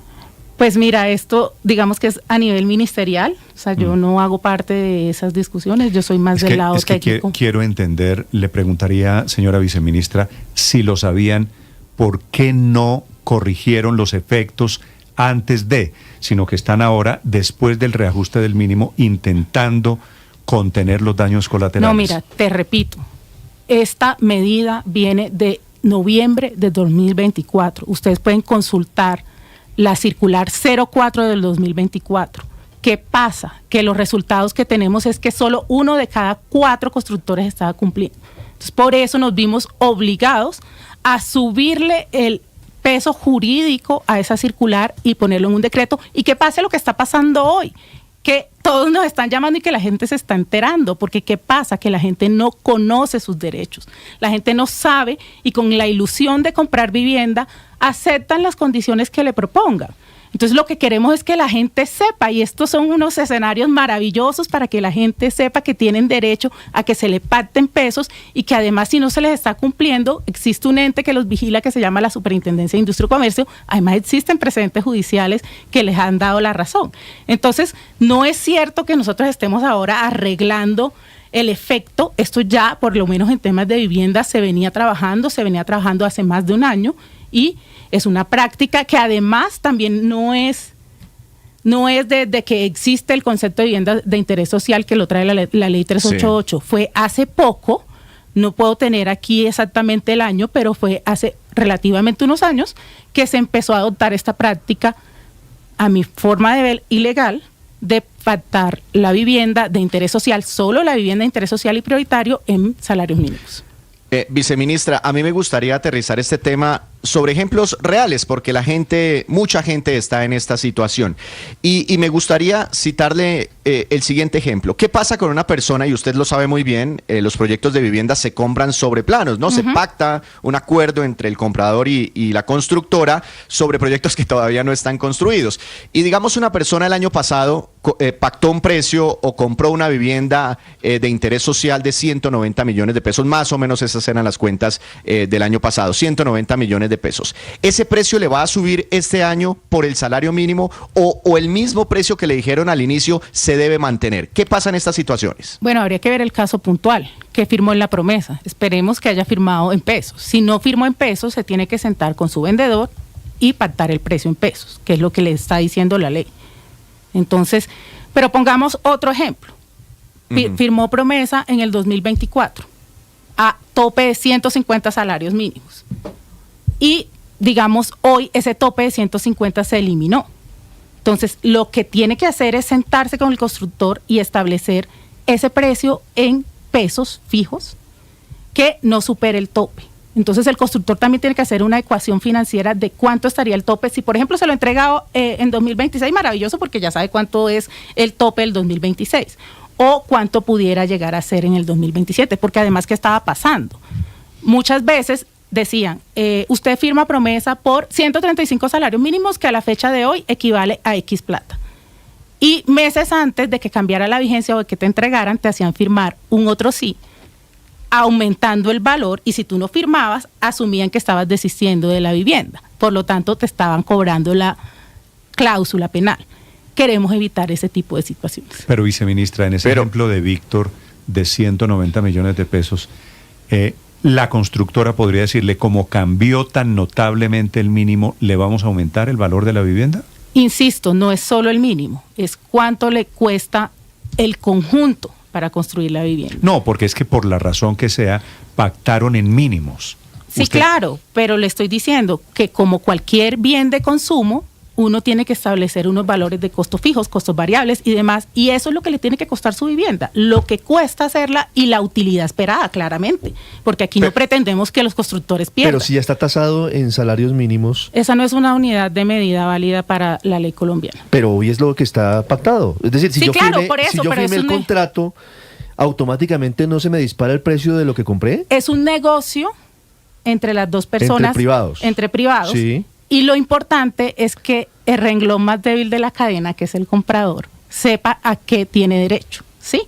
O: Pues mira, esto digamos que es a nivel ministerial, o sea, yo no hago parte de esas discusiones, yo soy más del lado técnico.
D: Quiero entender, le preguntaría, señora viceministra, si lo sabían, ¿por qué no corrigieron los efectos antes de, sino que están ahora, después del reajuste del mínimo, intentando contener los daños colaterales?
O: No, mira, te repito, esta medida viene de noviembre de 2024, ustedes pueden consultar la circular 04 del 2024. ¿Qué pasa? Que los resultados que tenemos es que solo 1 de cada 4 constructores estaba cumpliendo. Entonces, por eso nos vimos obligados a subirle el peso jurídico a esa circular y ponerlo en un decreto, y que pase lo que está pasando hoy, que todos nos están llamando y que la gente se está enterando, porque ¿qué pasa? Que la gente no conoce sus derechos, la gente no sabe, y con la ilusión de comprar vivienda aceptan las condiciones que le propongan. Entonces lo que queremos es que la gente sepa, y estos son unos escenarios maravillosos para que la gente sepa que tienen derecho a que se le pacten pesos, y que además, si no se les está cumpliendo, existe un ente que los vigila que se llama la Superintendencia de Industria y Comercio. Además existen precedentes judiciales que les han dado la razón. Entonces no es cierto que nosotros estemos ahora arreglando el efecto. Esto ya, por lo menos en temas de vivienda, se venía trabajando hace más de un año, y es una práctica que además también no es desde que existe el concepto de vivienda de interés social, que lo trae la ley 388. Sí. Fue hace poco, no puedo tener aquí exactamente el año, pero fue hace relativamente unos años que se empezó a adoptar esta práctica, a mi forma de ver, ilegal, de pactar la vivienda de interés social, solo la vivienda de interés social y prioritario en salarios mínimos.
N: Viceministra, a mí me gustaría aterrizar este tema sobre ejemplos reales, porque mucha gente está en esta situación. Y me gustaría citarle el siguiente ejemplo. ¿Qué pasa con una persona, y usted lo sabe muy bien, los proyectos de vivienda se compran sobre planos, ¿no? Se pacta un acuerdo entre el comprador y la constructora sobre proyectos que todavía no están construidos. Y digamos una persona el año pasado pactó un precio o compró una vivienda de interés social de 190 millones de pesos, más o menos esas eran las cuentas del año pasado, 190 millones de pesos. ¿Ese precio le va a subir este año por el salario mínimo o el mismo precio que le dijeron al inicio se debe mantener? ¿Qué pasa en estas situaciones?
O: Bueno, habría que ver el caso puntual, que firmó en la promesa. Esperemos que haya firmado en pesos. Si no firmó en pesos, se tiene que sentar con su vendedor y pactar el precio en pesos, que es lo que le está diciendo la ley. Entonces, pero pongamos otro ejemplo. Firmó promesa en el 2024 a tope de 150 salarios mínimos. Y, digamos, hoy ese tope de 150 se eliminó. Entonces, lo que tiene que hacer es sentarse con el constructor y establecer ese precio en pesos fijos que no supere el tope. Entonces, el constructor también tiene que hacer una ecuación financiera de cuánto estaría el tope. Si, por ejemplo, se lo entrega en 2026, maravilloso, porque ya sabe cuánto es el tope del 2026. O cuánto pudiera llegar a ser en el 2027, porque además, ¿qué estaba pasando? Muchas veces decían, usted firma promesa por 135 salarios mínimos que a la fecha de hoy equivale a X plata. Y meses antes de que cambiara la vigencia o de que te entregaran, te hacían firmar un otro sí, aumentando el valor, y si tú no firmabas, asumían que estabas desistiendo de la vivienda. Por lo tanto, te estaban cobrando la cláusula penal. Queremos evitar ese tipo de situaciones.
D: Pero, viceministra, en ese ejemplo de Víctor de 190 millones de pesos, la constructora podría decirle, como cambió tan notablemente el mínimo, ¿le vamos a aumentar el valor de la vivienda?
O: Insisto, no es solo el mínimo, es cuánto le cuesta el conjunto para construir la vivienda.
D: No, porque es que por la razón que sea, pactaron en mínimos.
O: Sí, claro, pero le estoy diciendo que como cualquier bien de consumo, uno tiene que establecer unos valores de costos fijos, costos variables y demás, y eso es lo que le tiene que costar su vivienda, lo que cuesta hacerla y la utilidad esperada, claramente, porque aquí no pretendemos que los constructores pierdan.
B: Pero si ya está tasado en salarios mínimos.
O: Esa no es una unidad de medida válida para la ley colombiana.
B: Pero hoy es lo que está pactado. Es decir, si
O: sí,
B: yo
O: claro,
B: firmé el contrato, ¿automáticamente no se me dispara el precio de lo que compré?
O: Es un negocio entre las dos personas. Entre privados.
B: Sí.
O: Y lo importante es que el renglón más débil de la cadena, que es el comprador, sepa a qué tiene derecho, ¿sí?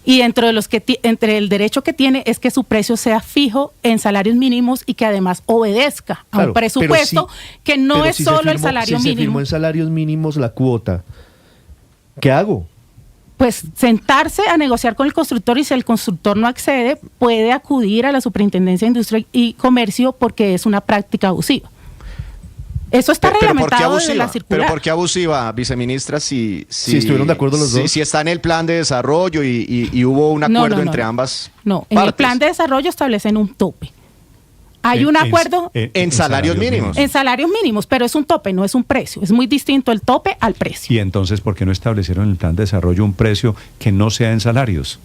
O: Y dentro de entre el derecho que tiene es que su precio sea fijo en salarios mínimos y que además obedezca a un presupuesto que no es solo el salario mínimo.
B: Si se firmó en salarios mínimos la cuota, ¿qué hago?
O: Pues sentarse a negociar con el constructor, y si el constructor no accede, puede acudir a la Superintendencia de Industria y Comercio, porque es una práctica abusiva. Eso está reglamentado desde la circular.
N: ¿Pero por qué abusiva, viceministra, si
B: estuvieron de acuerdo los dos?
N: Si está en el plan de desarrollo y hubo un acuerdo entre ambas partes?
O: No, en el plan de desarrollo establecen un tope. Hay un acuerdo
N: en salarios mínimos.
O: En salarios mínimos, pero es un tope, no es un precio. Es muy distinto el tope al precio.
D: ¿Y entonces por qué no establecieron en el plan de desarrollo un precio que no sea en salarios?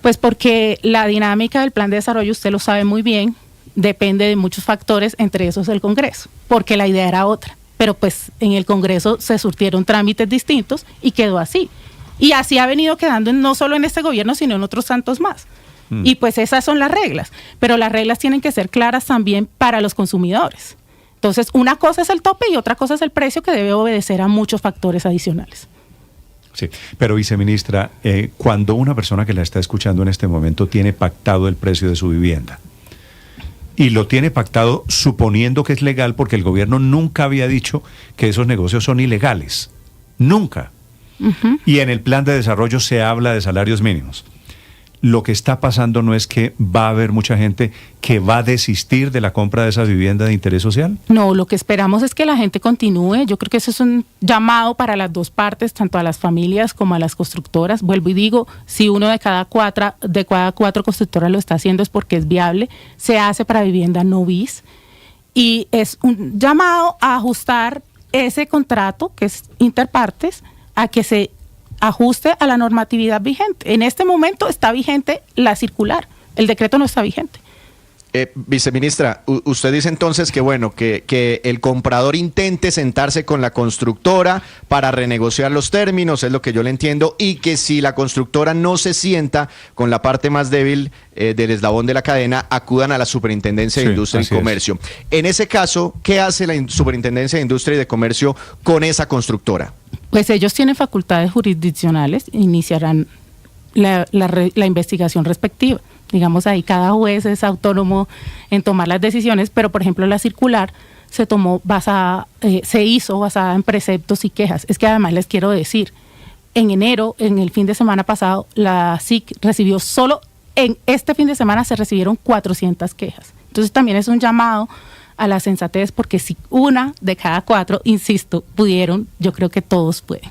O: Pues porque la dinámica del plan de desarrollo, usted lo sabe muy bien, depende de muchos factores, entre esos el Congreso, porque la idea era otra, pero pues en el Congreso se surtieron trámites distintos y quedó así. Y así ha venido quedando no solo en este gobierno, sino en otros tantos más. Y pues esas son las reglas, pero las reglas tienen que ser claras también para los consumidores. Entonces, una cosa es el tope y otra cosa es el precio, que debe obedecer a muchos factores adicionales.
D: Sí, pero viceministra, cuando una persona que la está escuchando en este momento tiene pactado el precio de su vivienda, y lo tiene pactado suponiendo que es legal, porque el gobierno nunca había dicho que esos negocios son ilegales. Nunca. Y en el plan de desarrollo se habla de salarios mínimos. Lo que está pasando no es que va a haber mucha gente que va a desistir de la compra de esa vivienda de interés social.
O: No, lo que esperamos es que la gente continúe. Yo creo que eso es un llamado para las dos partes, tanto a las familias como a las constructoras. Vuelvo y digo, si uno de cada cuatro constructoras lo está haciendo es porque es viable. Se hace para vivienda no bis. y es un llamado a ajustar ese contrato, que es interpartes, a que se ajuste a la normatividad vigente. En este momento está vigente la circular, el decreto no está vigente.
N: Viceministra, usted dice entonces que bueno, que el comprador intente sentarse con la constructora para renegociar los términos, es lo que yo le entiendo, y que si la constructora no se sienta con la parte más débil del eslabón de la cadena, acudan a la Superintendencia de Industria y Comercio. En ese caso, ¿qué hace la Superintendencia de Industria y de Comercio con esa constructora?
O: Pues ellos tienen facultades jurisdiccionales, iniciarán la investigación respectiva. Digamos, ahí cada juez es autónomo en tomar las decisiones, pero por ejemplo la circular se hizo basada en preceptos y quejas. Es que además les quiero decir, en enero, en el fin de semana pasado, la SIC recibió en este fin de semana se recibieron 400 quejas. Entonces también es un llamado a la sensatez, porque si una de cada 4, insisto, pudieron, yo creo que todos pueden.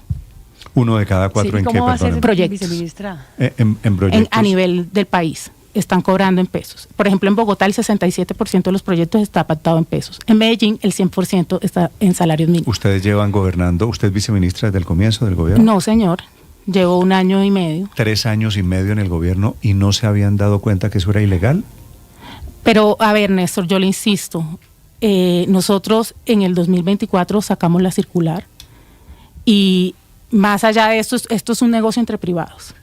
D: ¿Uno de cada 4 en qué?
P: ¿Cómo va a ser,
O: proyectos?
P: Viceministra?
D: En proyectos.
O: A nivel del país. Están cobrando en pesos. Por ejemplo, en Bogotá el 67% de los proyectos está pactado en pesos. En Medellín el 100% está en salarios mínimos.
D: ¿Ustedes llevan gobernando, usted es viceministra desde el comienzo del gobierno?
O: No, señor. Llevo 1 año y medio.
D: 3 años y medio en el gobierno y no se habían dado cuenta que eso era ilegal.
O: Pero, a ver, Néstor, yo le insisto, nosotros en el 2024 sacamos la circular y más allá de esto es un negocio entre privados.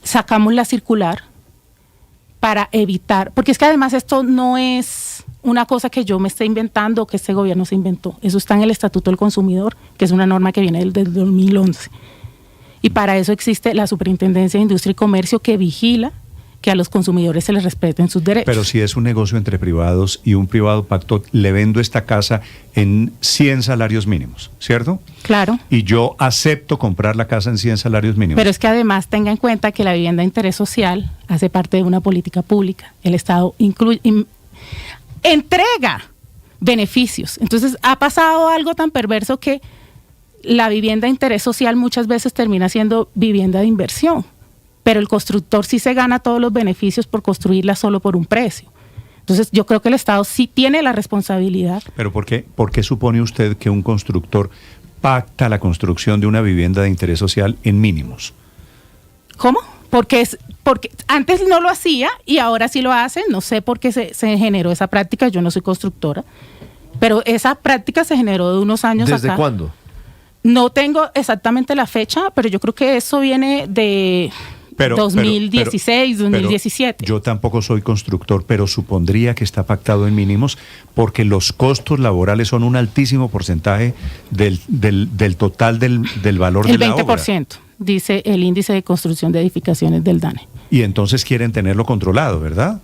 O: Sacamos la circular para evitar, porque es que además esto no es una cosa que yo me esté inventando o que este gobierno se inventó. Eso está en el Estatuto del Consumidor, que es una norma que viene del 2011. Y para eso existe la Superintendencia de Industria y Comercio, que vigila que a los consumidores se les respeten sus derechos.
D: Pero si es un negocio entre privados y un privado pactó, le vendo esta casa en 100 salarios mínimos, ¿cierto?
O: Claro.
D: Y yo acepto comprar la casa en 100 salarios mínimos.
O: Pero es que además tenga en cuenta que la vivienda de interés social hace parte de una política pública. El Estado entrega beneficios. Entonces ha pasado algo tan perverso que la vivienda de interés social muchas veces termina siendo vivienda de inversión. Pero el constructor sí se gana todos los beneficios por construirla solo por un precio. Entonces yo creo que el Estado sí tiene la responsabilidad.
D: ¿Pero por qué supone usted que un constructor pacta la construcción de una vivienda de interés social en mínimos?
O: ¿Cómo? Porque antes no lo hacía y ahora sí lo hace. No sé por qué se generó esa práctica. Yo no soy constructora, pero esa práctica se generó de unos años acá.
B: ¿Desde cuándo?
O: No tengo exactamente la fecha, pero yo creo que eso viene de 2016, 2017.
D: Yo tampoco soy constructor, pero supondría que está pactado en mínimos porque los costos laborales son un altísimo porcentaje del total del valor de la obra.
O: El 20%, dice el índice de construcción de edificaciones del DANE.
D: Y entonces quieren tenerlo controlado, ¿verdad?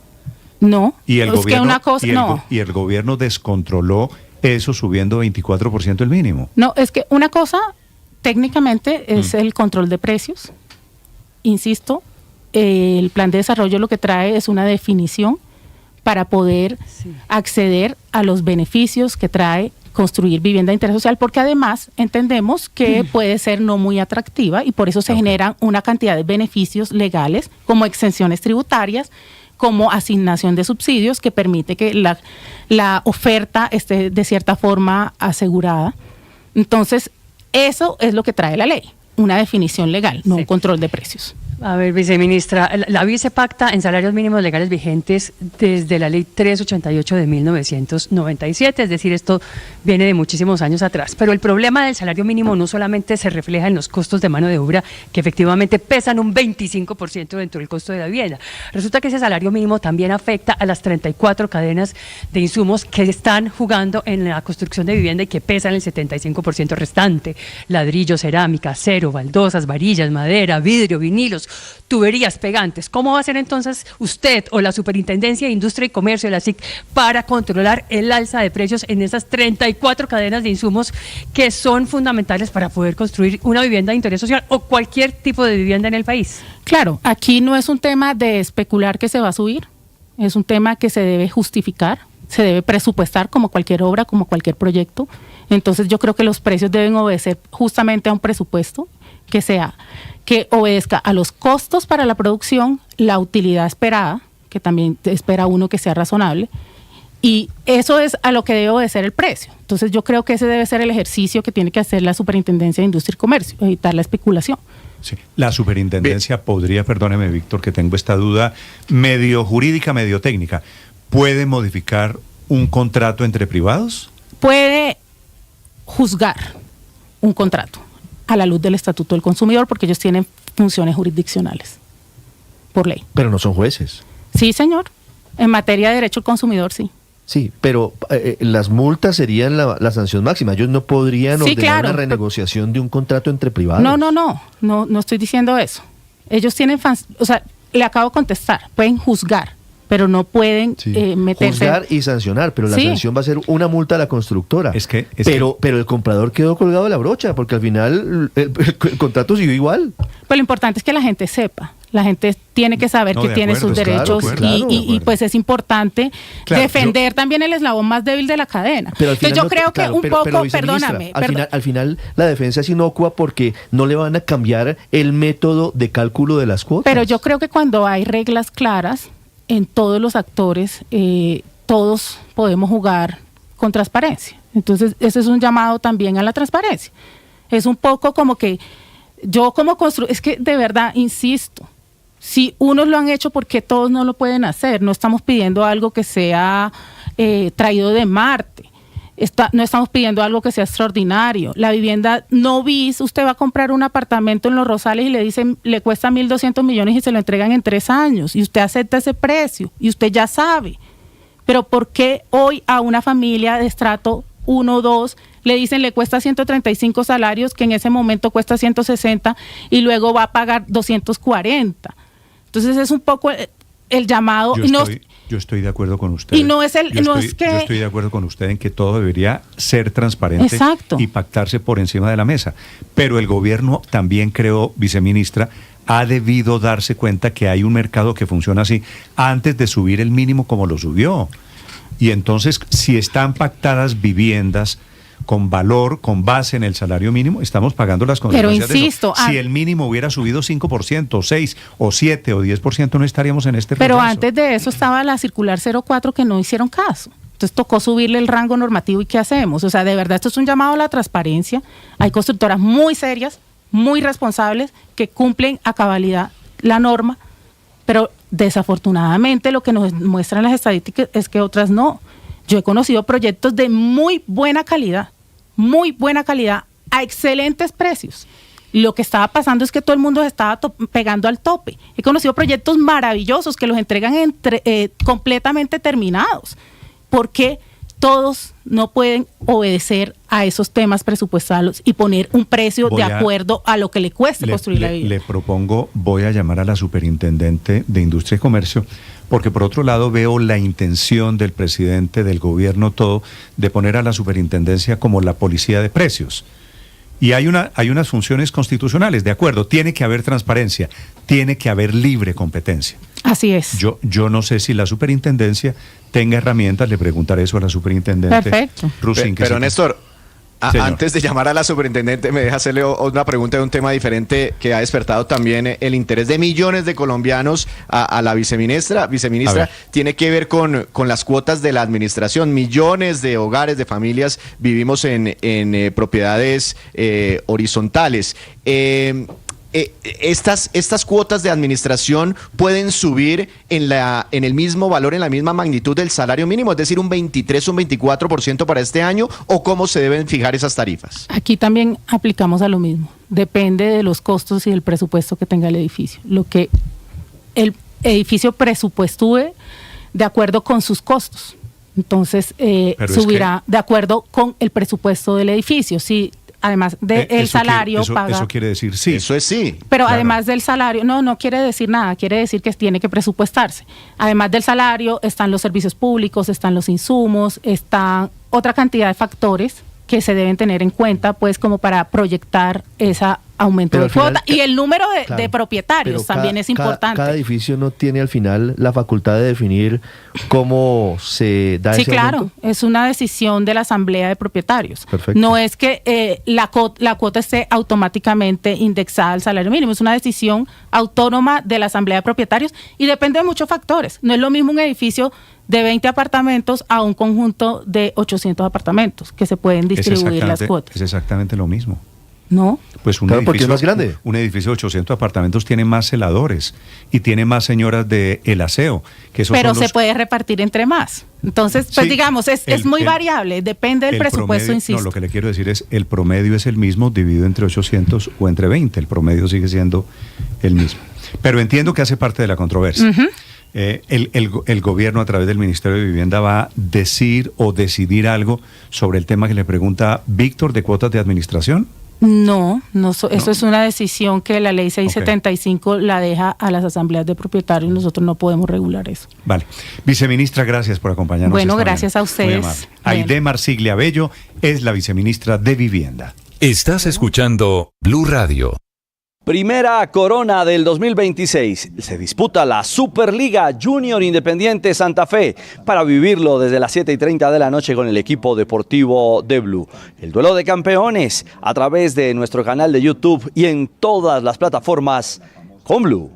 O: No,
D: y el
O: es que una cosa,
D: y el gobierno descontroló eso subiendo 24% el mínimo.
O: No, es que una cosa técnicamente es el control de precios. Insisto, el plan de desarrollo lo que trae es una definición para poder acceder a los beneficios que trae construir vivienda de interés social, porque además entendemos que puede ser no muy atractiva y por eso se generan una cantidad de beneficios legales como exenciones tributarias, como asignación de subsidios que permite que la oferta esté de cierta forma asegurada. Entonces, eso es lo que trae la ley. Una definición legal, no un control de precios.
P: A ver, viceministra, la vice pacta en salarios mínimos legales vigentes desde la ley 388 de 1997, es decir, esto viene de muchísimos años atrás. Pero el problema del salario mínimo no solamente se refleja en los costos de mano de obra, que efectivamente pesan un 25% dentro del costo de la vivienda. Resulta que ese salario mínimo también afecta a las 34 cadenas de insumos que están jugando en la construcción de vivienda y que pesan el 75% restante: ladrillo, cerámica, acero, baldosas, varillas, madera, vidrio, vinilos, tuberías, pegantes. ¿Cómo va a ser entonces usted o la Superintendencia de Industria y Comercio de la SIC para controlar el alza de precios en esas 34 cadenas de insumos que son fundamentales para poder construir una vivienda de interés social o cualquier tipo de vivienda en el país?
O: Claro, aquí no es un tema de especular que se va a subir, es un tema que se debe justificar, se debe presupuestar como cualquier obra, como cualquier proyecto. Entonces yo creo que los precios deben obedecer justamente a un presupuesto que obedezca a los costos para la producción, la utilidad esperada, que también espera uno que sea razonable, Y eso es a lo que debe de ser el precio. Entonces yo creo que ese debe ser el ejercicio que tiene que hacer la Superintendencia de Industria y Comercio, evitar la especulación.
D: Sí. La superintendencia podría, perdóneme Víctor, que tengo esta duda medio jurídica, medio técnica, ¿puede modificar un contrato entre privados?
O: Puede juzgar un contrato a la luz del Estatuto del Consumidor porque ellos tienen funciones jurisdiccionales por ley.
B: Pero no son jueces.
O: Sí, señor. En materia de derecho al consumidor, sí.
B: Sí, pero las multas serían la sanción máxima. Ellos no podrían ordenar una renegociación de un contrato entre privados.
O: No estoy diciendo eso. Ellos tienen, le acabo de contestar, pueden juzgar, pero no pueden meterse.
B: Juzgar y sancionar, pero la sanción va a ser una multa a la constructora. Pero el comprador quedó colgado de la brocha, porque al final el contrato siguió igual.
O: Pero lo importante es que la gente sepa. La gente tiene que saber que tiene sus derechos y pues es importante defender también el eslabón más débil de la cadena.
B: Pero
O: entonces yo creo que un poco, perdóname.
B: Al final la defensa es inocua porque no le van a cambiar el método de cálculo de las cuotas.
O: Pero yo creo que cuando hay reglas claras en todos los actores, todos podemos jugar con transparencia. Entonces ese es un llamado también a la transparencia. Es un poco como que yo como es que de verdad, insisto, si unos lo han hecho, ¿por qué todos no lo pueden hacer? No estamos pidiendo algo que sea traído de Marte. No estamos pidiendo algo que sea extraordinario. La vivienda no bis, usted va a comprar un apartamento en Los Rosales y le dicen, le cuesta 1.200 millones y se lo entregan en 3 años. Y usted acepta ese precio y usted ya sabe. Pero ¿por qué hoy a una familia de estrato 1 o 2 le dicen le cuesta 135 salarios, que en ese momento cuesta 160 y luego va a pagar 240? Entonces es un poco el llamado.
D: Yo estoy de acuerdo con usted.
O: Y no es yo
D: estoy de acuerdo con usted en que todo debería ser transparente.
O: Exacto.
D: Y pactarse por encima de la mesa. Pero el gobierno también, creo, viceministra, ha debido darse cuenta que hay un mercado que funciona así antes de subir el mínimo como lo subió. Y entonces, si están pactadas viviendas con valor, con base en el salario mínimo, estamos pagando las consecuencias.
O: Pero insisto,
D: de eso. Si el mínimo hubiera subido 5%, 6%, o 7% o 10%, no estaríamos en este
O: Pero
D: retraso.
O: Antes de eso estaba la circular 04 que no hicieron caso. Entonces tocó subirle el rango normativo. ¿Y qué hacemos? O sea, de verdad, esto es un llamado a la transparencia. Hay constructoras muy serias, muy responsables, que cumplen a cabalidad la norma, pero desafortunadamente lo que nos muestran las estadísticas es que otras no. Yo he conocido proyectos de muy buena calidad, a excelentes precios. Lo que estaba pasando es que todo el mundo se estaba pegando al tope. He conocido proyectos maravillosos que los entregan completamente terminados. ¿Por qué todos no pueden obedecer a esos temas presupuestales y poner un precio de acuerdo a lo que le cueste construir la vivienda?
D: Le propongo, voy a llamar a la superintendente de Industria y Comercio, porque por otro lado veo la intención del presidente, del gobierno todo, de poner a la superintendencia como la policía de precios. Y hay unas funciones constitucionales, de acuerdo, tiene que haber transparencia, tiene que haber libre competencia.
O: Así es.
D: Yo no sé si la superintendencia tenga herramientas, le preguntaré eso a la superintendente.
O: Perfecto.
D: Rusín,
N: pero Néstor, antes de llamar a la superintendente, me deja hacerle una pregunta de un tema diferente que ha despertado también el interés de millones de colombianos a la viceministra. Tiene que ver con las cuotas de la administración. Millones de hogares, de familias, vivimos en propiedades horizontales. Estas cuotas de administración pueden subir en el mismo valor, en la misma magnitud del salario mínimo, es decir, un 23, un 24% para este año, ¿o cómo se deben fijar esas tarifas?
O: Aquí también aplicamos a lo mismo. Depende de los costos y del presupuesto que tenga el edificio. Lo que el edificio presupuestúe de acuerdo con sus costos. Entonces, subirá de acuerdo con el presupuesto del edificio. Si además del salario paga.
D: Eso quiere decir sí.
N: Eso es sí.
O: Pero claro, además del salario, no quiere decir nada, quiere decir que tiene que presupuestarse. Además del salario están los servicios públicos, están los insumos, están otra cantidad de factores que se deben tener en cuenta, pues como para proyectar esa aumento
B: Pero
O: de
B: al final,
O: cuota. Y el número
B: claro,
O: de propietarios
B: pero
O: también es importante.
B: Cada edificio no tiene al final la facultad de definir cómo se da
O: Sí,
B: ese
O: claro,
B: aumento.
O: es una decisión de la asamblea de propietarios.
B: Perfecto.
O: No es que la cuota esté automáticamente indexada al salario mínimo, es una decisión autónoma de la asamblea de propietarios y depende de muchos factores. No es lo mismo un edificio de 20 apartamentos a un conjunto de 800 apartamentos que se pueden distribuir las cuotas.
D: Es exactamente lo mismo.
O: ¿No?
D: Pues un
B: Claro, porque
D: edificio
B: es más grande.
D: Un edificio de 800 apartamentos tiene más celadores y tiene más señoras de el aseo. Que esos
O: Pero
D: son
O: se
D: los-
O: puede repartir entre más. Entonces, pues
D: Sí,
O: digamos, es muy variable, depende del
D: el
O: presupuesto,
D: promedio-
O: insisto.
D: No, lo que le quiero decir es, el promedio es el mismo dividido entre 800 o entre 20. El promedio sigue siendo el mismo. Pero entiendo que hace parte de la controversia.
O: Ujú.
D: El gobierno a través del Ministerio de Vivienda va a decir o decidir algo sobre el tema que le pregunta Víctor de cuotas de administración.
O: No, eso es una decisión que la ley 675 la deja a las asambleas de propietarios, nosotros no podemos regular eso.
D: Vale. Viceministra, gracias por acompañarnos.
O: Bueno,
D: esta
O: gracias
D: mañana.
O: a ustedes.
D: Muy amable. Aide Marsiglia Bello es la viceministra de Vivienda.
M: Estás escuchando Blue Radio.
Q: Primera corona del 2026. Se disputa la Superliga Junior Independiente Santa Fe para vivirlo desde las 7:30 de la noche con el equipo deportivo de Blue. El duelo de campeones a través de nuestro canal de YouTube y en todas las plataformas con Blue.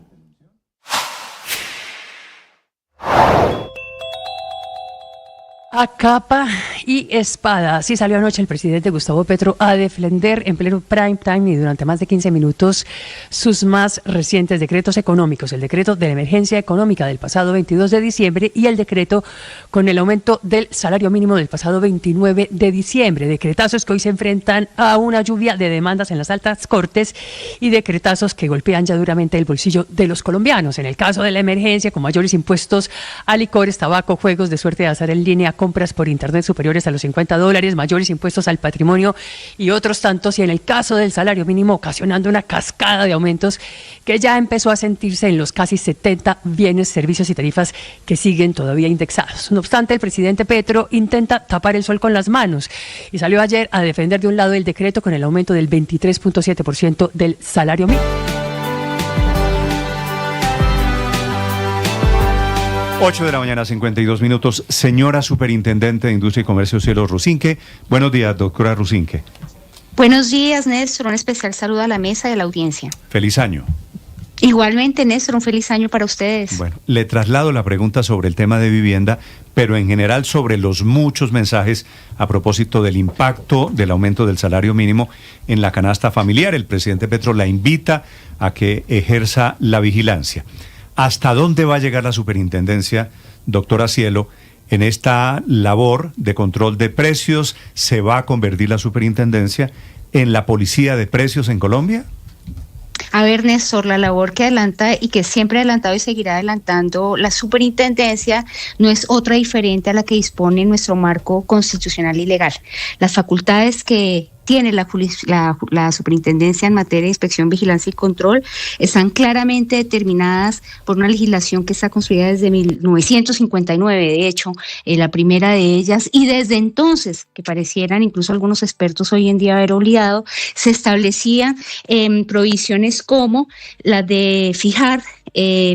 P: A capa y espada. Así salió anoche el presidente Gustavo Petro a defender en pleno prime time y durante más de 15 minutos sus más recientes decretos económicos. El decreto de la emergencia económica del pasado 22 de diciembre y el decreto con el aumento del salario mínimo del pasado 29 de diciembre. Decretazos que hoy se enfrentan a una lluvia de demandas en las altas cortes y decretazos que golpean ya duramente el bolsillo de los colombianos. En el caso de la emergencia, con mayores impuestos a licores, tabaco, juegos de suerte de azar en línea, compras por internet superiores a los $50, mayores impuestos al patrimonio y otros tantos, y en el caso del salario mínimo ocasionando una cascada de aumentos que ya empezó a sentirse en los casi 70 bienes, servicios y tarifas que siguen todavía indexados. No obstante, el presidente Petro intenta tapar el sol con las manos y salió ayer a defender de un lado el decreto con el aumento del 23.7% del salario mínimo.
D: 8 de la mañana, 52 minutos. Señora Superintendente de Industria y Comercio, Cielo Rusinque. Buenos días, doctora Rusinque.
R: Buenos días, Néstor. Un especial saludo a la mesa y a la audiencia.
D: Feliz año.
R: Igualmente, Néstor, un feliz año para ustedes.
D: Bueno, le traslado la pregunta sobre el tema de vivienda, pero en general sobre los muchos mensajes a propósito del impacto del aumento del salario mínimo en la canasta familiar. El presidente Petro la invita a que ejerza la vigilancia. ¿Hasta dónde va a llegar la superintendencia, doctora Cielo, en esta labor de control de precios? ¿Se va a convertir la superintendencia en la policía de precios en Colombia?
R: A ver, Néstor, la labor que adelanta y que siempre ha adelantado y seguirá adelantando la superintendencia no es otra diferente a la que dispone nuestro marco constitucional y legal. Las facultades que tiene la superintendencia en materia de inspección, vigilancia y control están claramente determinadas por una legislación que está construida desde 1959, de hecho, la primera de ellas, y desde entonces, que parecieran incluso algunos expertos hoy en día haber olvidado, se establecían provisiones como la de fijar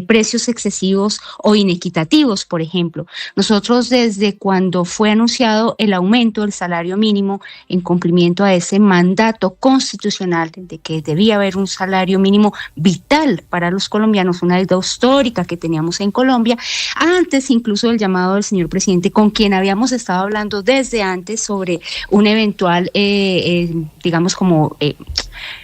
R: precios excesivos o inequitativos, por ejemplo. Nosotros desde cuando fue anunciado el aumento del salario mínimo en cumplimiento a ese mandato constitucional de que debía haber un salario mínimo vital para los colombianos, una deuda histórica que teníamos en Colombia, antes incluso del llamado del señor presidente, con quien habíamos estado hablando desde antes sobre un eventual, digamos como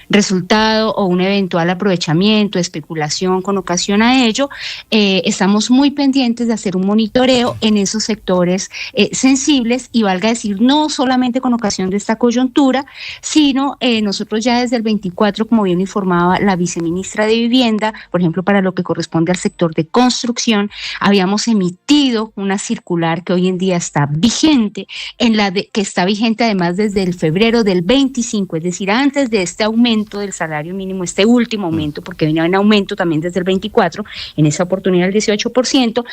R: resultado o un eventual aprovechamiento, especulación con ocasión a ello. Estamos muy pendientes de hacer un monitoreo en esos sectores sensibles y valga decir, no solamente con ocasión de esta coyuntura, sino nosotros ya desde el 24, como bien informaba la viceministra de Vivienda, por ejemplo, para lo que corresponde al sector de construcción, habíamos emitido una circular que hoy en día está vigente, que está vigente además desde el febrero del 25, es decir, antes de este aumento del salario mínimo, este último aumento, porque venía en aumento también desde el 24, en esa oportunidad el 18%,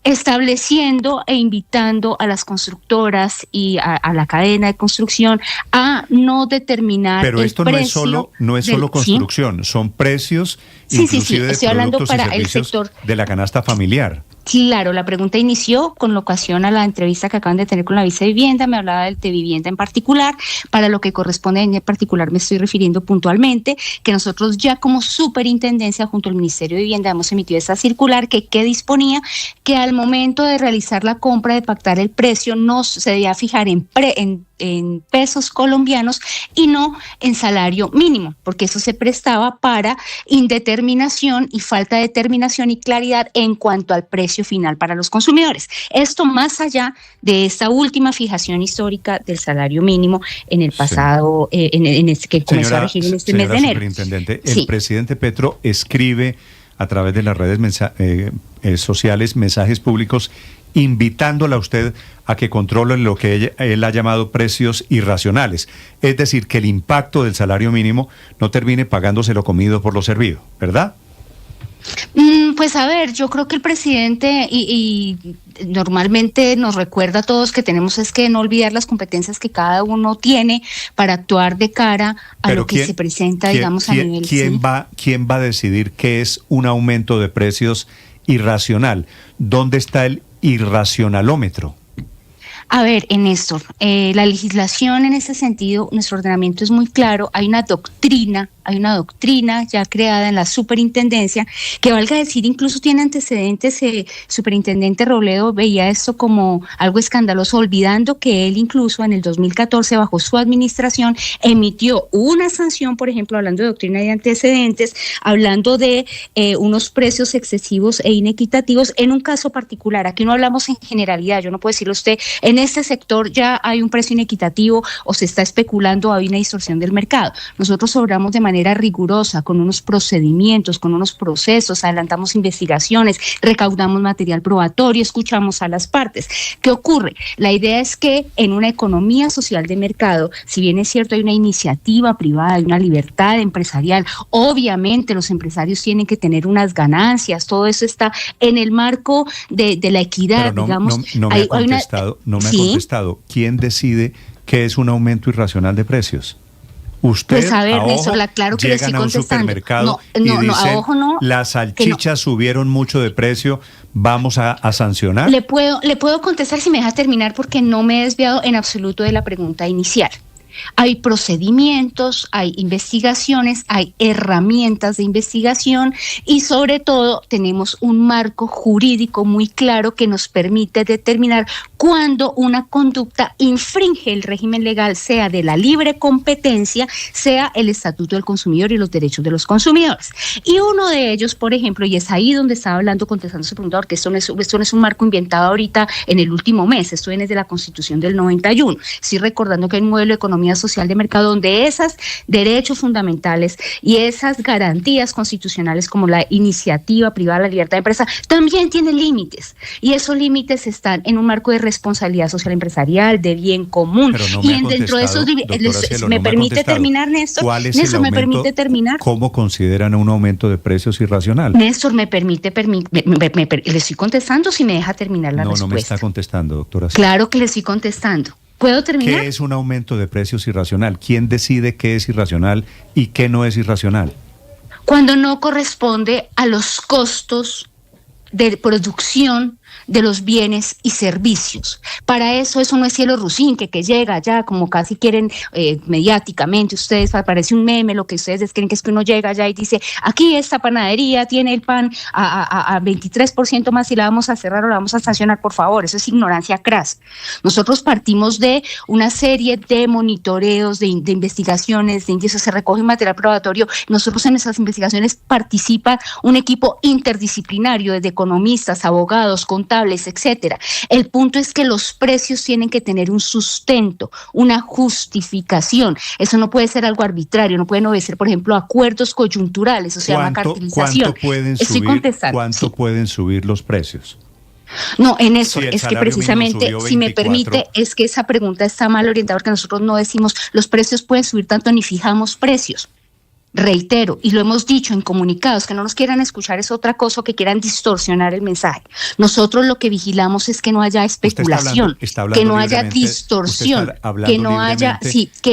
R: estableciendo e invitando a las constructoras y a la cadena de construcción a no determinar
D: pero
R: el
D: esto
R: precio
D: no es solo construcción, son precios inclusive
R: estoy
D: de
R: hablando
D: productos y
R: para el
D: servicios
R: sector
D: de la canasta familiar.
R: Claro, la pregunta inició con ocasión a la entrevista que acaban de tener con la vicevivienda, me hablaba de vivienda en particular, para lo que corresponde en particular me estoy refiriendo puntualmente, que nosotros ya como superintendencia junto al Ministerio de Vivienda hemos emitido esa circular que disponía que al momento de realizar la compra, de pactar el precio, no se debía fijar en pesos colombianos y no en salario mínimo, porque eso se prestaba para indeterminación y falta de determinación y claridad en cuanto al precio final para los consumidores. Esto más allá de esta última fijación histórica del salario mínimo en el pasado, en este que comenzó a regir en este mes de enero.
D: Superintendente, el presidente Petro escribe a través de las redes sociales mensajes públicos invitándola a usted a que controle lo que él ha llamado precios irracionales. Es decir, que el impacto del salario mínimo no termine pagándose lo comido por lo servido, ¿verdad?
R: Pues a ver, yo creo que el presidente y normalmente nos recuerda a todos que tenemos es que no olvidar las competencias que cada uno tiene para actuar de cara a lo que se presenta, digamos, a nivel...
D: ¿Quién va a decidir qué es un aumento de precios irracional? ¿Dónde está el irracionalómetro?
R: A ver, Néstor, la legislación en ese sentido, nuestro ordenamiento es muy claro, hay una doctrina ya creada en la superintendencia, que valga decir, incluso tiene antecedentes, superintendente Robledo veía esto como algo escandaloso, olvidando que él incluso en el 2014, bajo su administración, emitió una sanción, por ejemplo, hablando de doctrina y antecedentes, hablando de unos precios excesivos e inequitativos en un caso particular. Aquí no hablamos en generalidad, yo no puedo decirle a usted, en este sector ya hay un precio inequitativo o se está especulando, hay una distorsión del mercado. Nosotros obramos de manera rigurosa, con unos procedimientos, con unos procesos, adelantamos investigaciones, recaudamos material probatorio, escuchamos a las partes. ¿Qué ocurre? La idea es que en una economía social de mercado, si bien es cierto hay una iniciativa privada, hay una libertad empresarial, obviamente los empresarios tienen que tener unas ganancias, todo eso está en el marco de la equidad, digamos.
D: No me ha contestado. ¿Quién decide qué es un aumento irracional de precios? Usted,
R: pues a ver, Néstor, claro que le estoy contestando.
D: Supermercado y dicen, las salchichas subieron mucho de precio, ¿vamos a sancionar?
R: Le puedo contestar si me deja terminar, porque no me he desviado en absoluto de la pregunta inicial. Hay procedimientos, hay investigaciones, hay herramientas de investigación y sobre todo tenemos un marco jurídico muy claro que nos permite determinar cuando una conducta infringe el régimen legal, sea de la libre competencia, sea el Estatuto del Consumidor y los derechos de los consumidores. Y uno de ellos, por ejemplo, y es ahí donde estaba hablando, contestando a su pregunta, porque esto no es un marco inventado ahorita en el último mes, esto viene de la Constitución del 91. Sí, recordando que hay un modelo de economía social de mercado donde esos derechos fundamentales y esas garantías constitucionales como la iniciativa privada, la libertad de empresa, también tienen límites. Y esos límites están en un marco de responsabilidad social empresarial, de bien común. Y dentro de esos ¿me permite terminar, Néstor? Néstor, ¿me permite terminar?
D: ¿Cómo consideran un aumento de precios irracional?
R: Néstor, le estoy contestando si me deja terminar la respuesta.
D: No me está contestando, doctora.
R: Claro que le estoy contestando. ¿Puedo terminar?
D: ¿Qué es un aumento de precios irracional? ¿Quién decide qué es irracional y qué no es irracional?
R: Cuando no corresponde a los costos de producción de los bienes y servicios. Para eso no es cielo rusinque que llega ya como casi quieren mediáticamente, ustedes parece un meme, lo que ustedes creen que es que uno llega allá y dice, aquí esta panadería tiene el pan a 23% más y la vamos a cerrar o la vamos a sancionar, por favor, eso es ignorancia cras. Nosotros partimos de una serie de monitoreos, de investigaciones, de indicios, se recoge material probatorio, nosotros en esas investigaciones participa un equipo interdisciplinario desde economistas, abogados, contables, etcétera. El punto es que los precios tienen que tener un sustento, una justificación. Eso no puede ser algo arbitrario, no pueden obedecer, por ejemplo, acuerdos coyunturales, o sea, una cartelización.
D: ¿Cuánto pueden subir los precios?
R: No, en eso, es que precisamente, si me permite, es que esa pregunta está mal orientada porque nosotros no decimos los precios pueden subir tanto ni fijamos precios. reitero, y lo hemos dicho en comunicados, que no nos quieran escuchar es otra cosa, que quieran distorsionar el mensaje. Nosotros lo que vigilamos es que no haya especulación, que no haya distorsión, que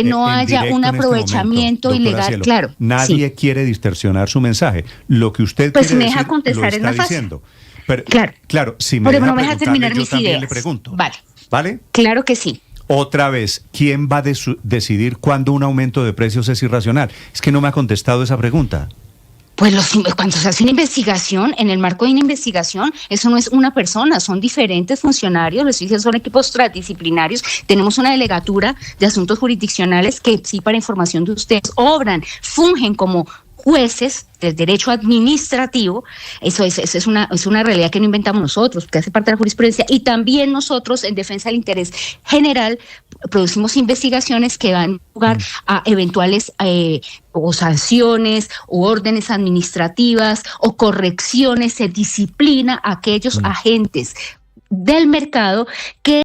R: no haya, un aprovechamiento ilegal.
D: Cielo,
R: claro.
D: Nadie quiere distorsionar su mensaje. Lo que usted
R: pues
D: quiere
R: me deja
D: decir,
R: contestar,
D: lo
R: es más
D: está
R: fácil.
D: diciendo. Pero,
R: claro,
D: si me
R: pero
D: deja
R: no me deja terminar
D: yo
R: mis
D: también
R: ideas.
D: le pregunto.
R: Vale.
D: ¿Vale?
R: Claro que sí.
D: Otra vez, ¿quién va a decidir cuándo un aumento de precios es irracional? Es que no me ha contestado esa pregunta.
R: Pues cuando se hace una investigación, en el marco de una investigación, eso no es una persona, son diferentes funcionarios, les dije, son equipos transdisciplinarios. Tenemos una delegatura de asuntos jurisdiccionales que, sí, para información de ustedes, fungen como jueces del derecho administrativo. Eso es una realidad que no inventamos nosotros, que hace parte de la jurisprudencia, y también nosotros en defensa del interés general producimos investigaciones que dan lugar a eventuales o sanciones o órdenes administrativas o correcciones. Se disciplina a aquellos agentes del mercado que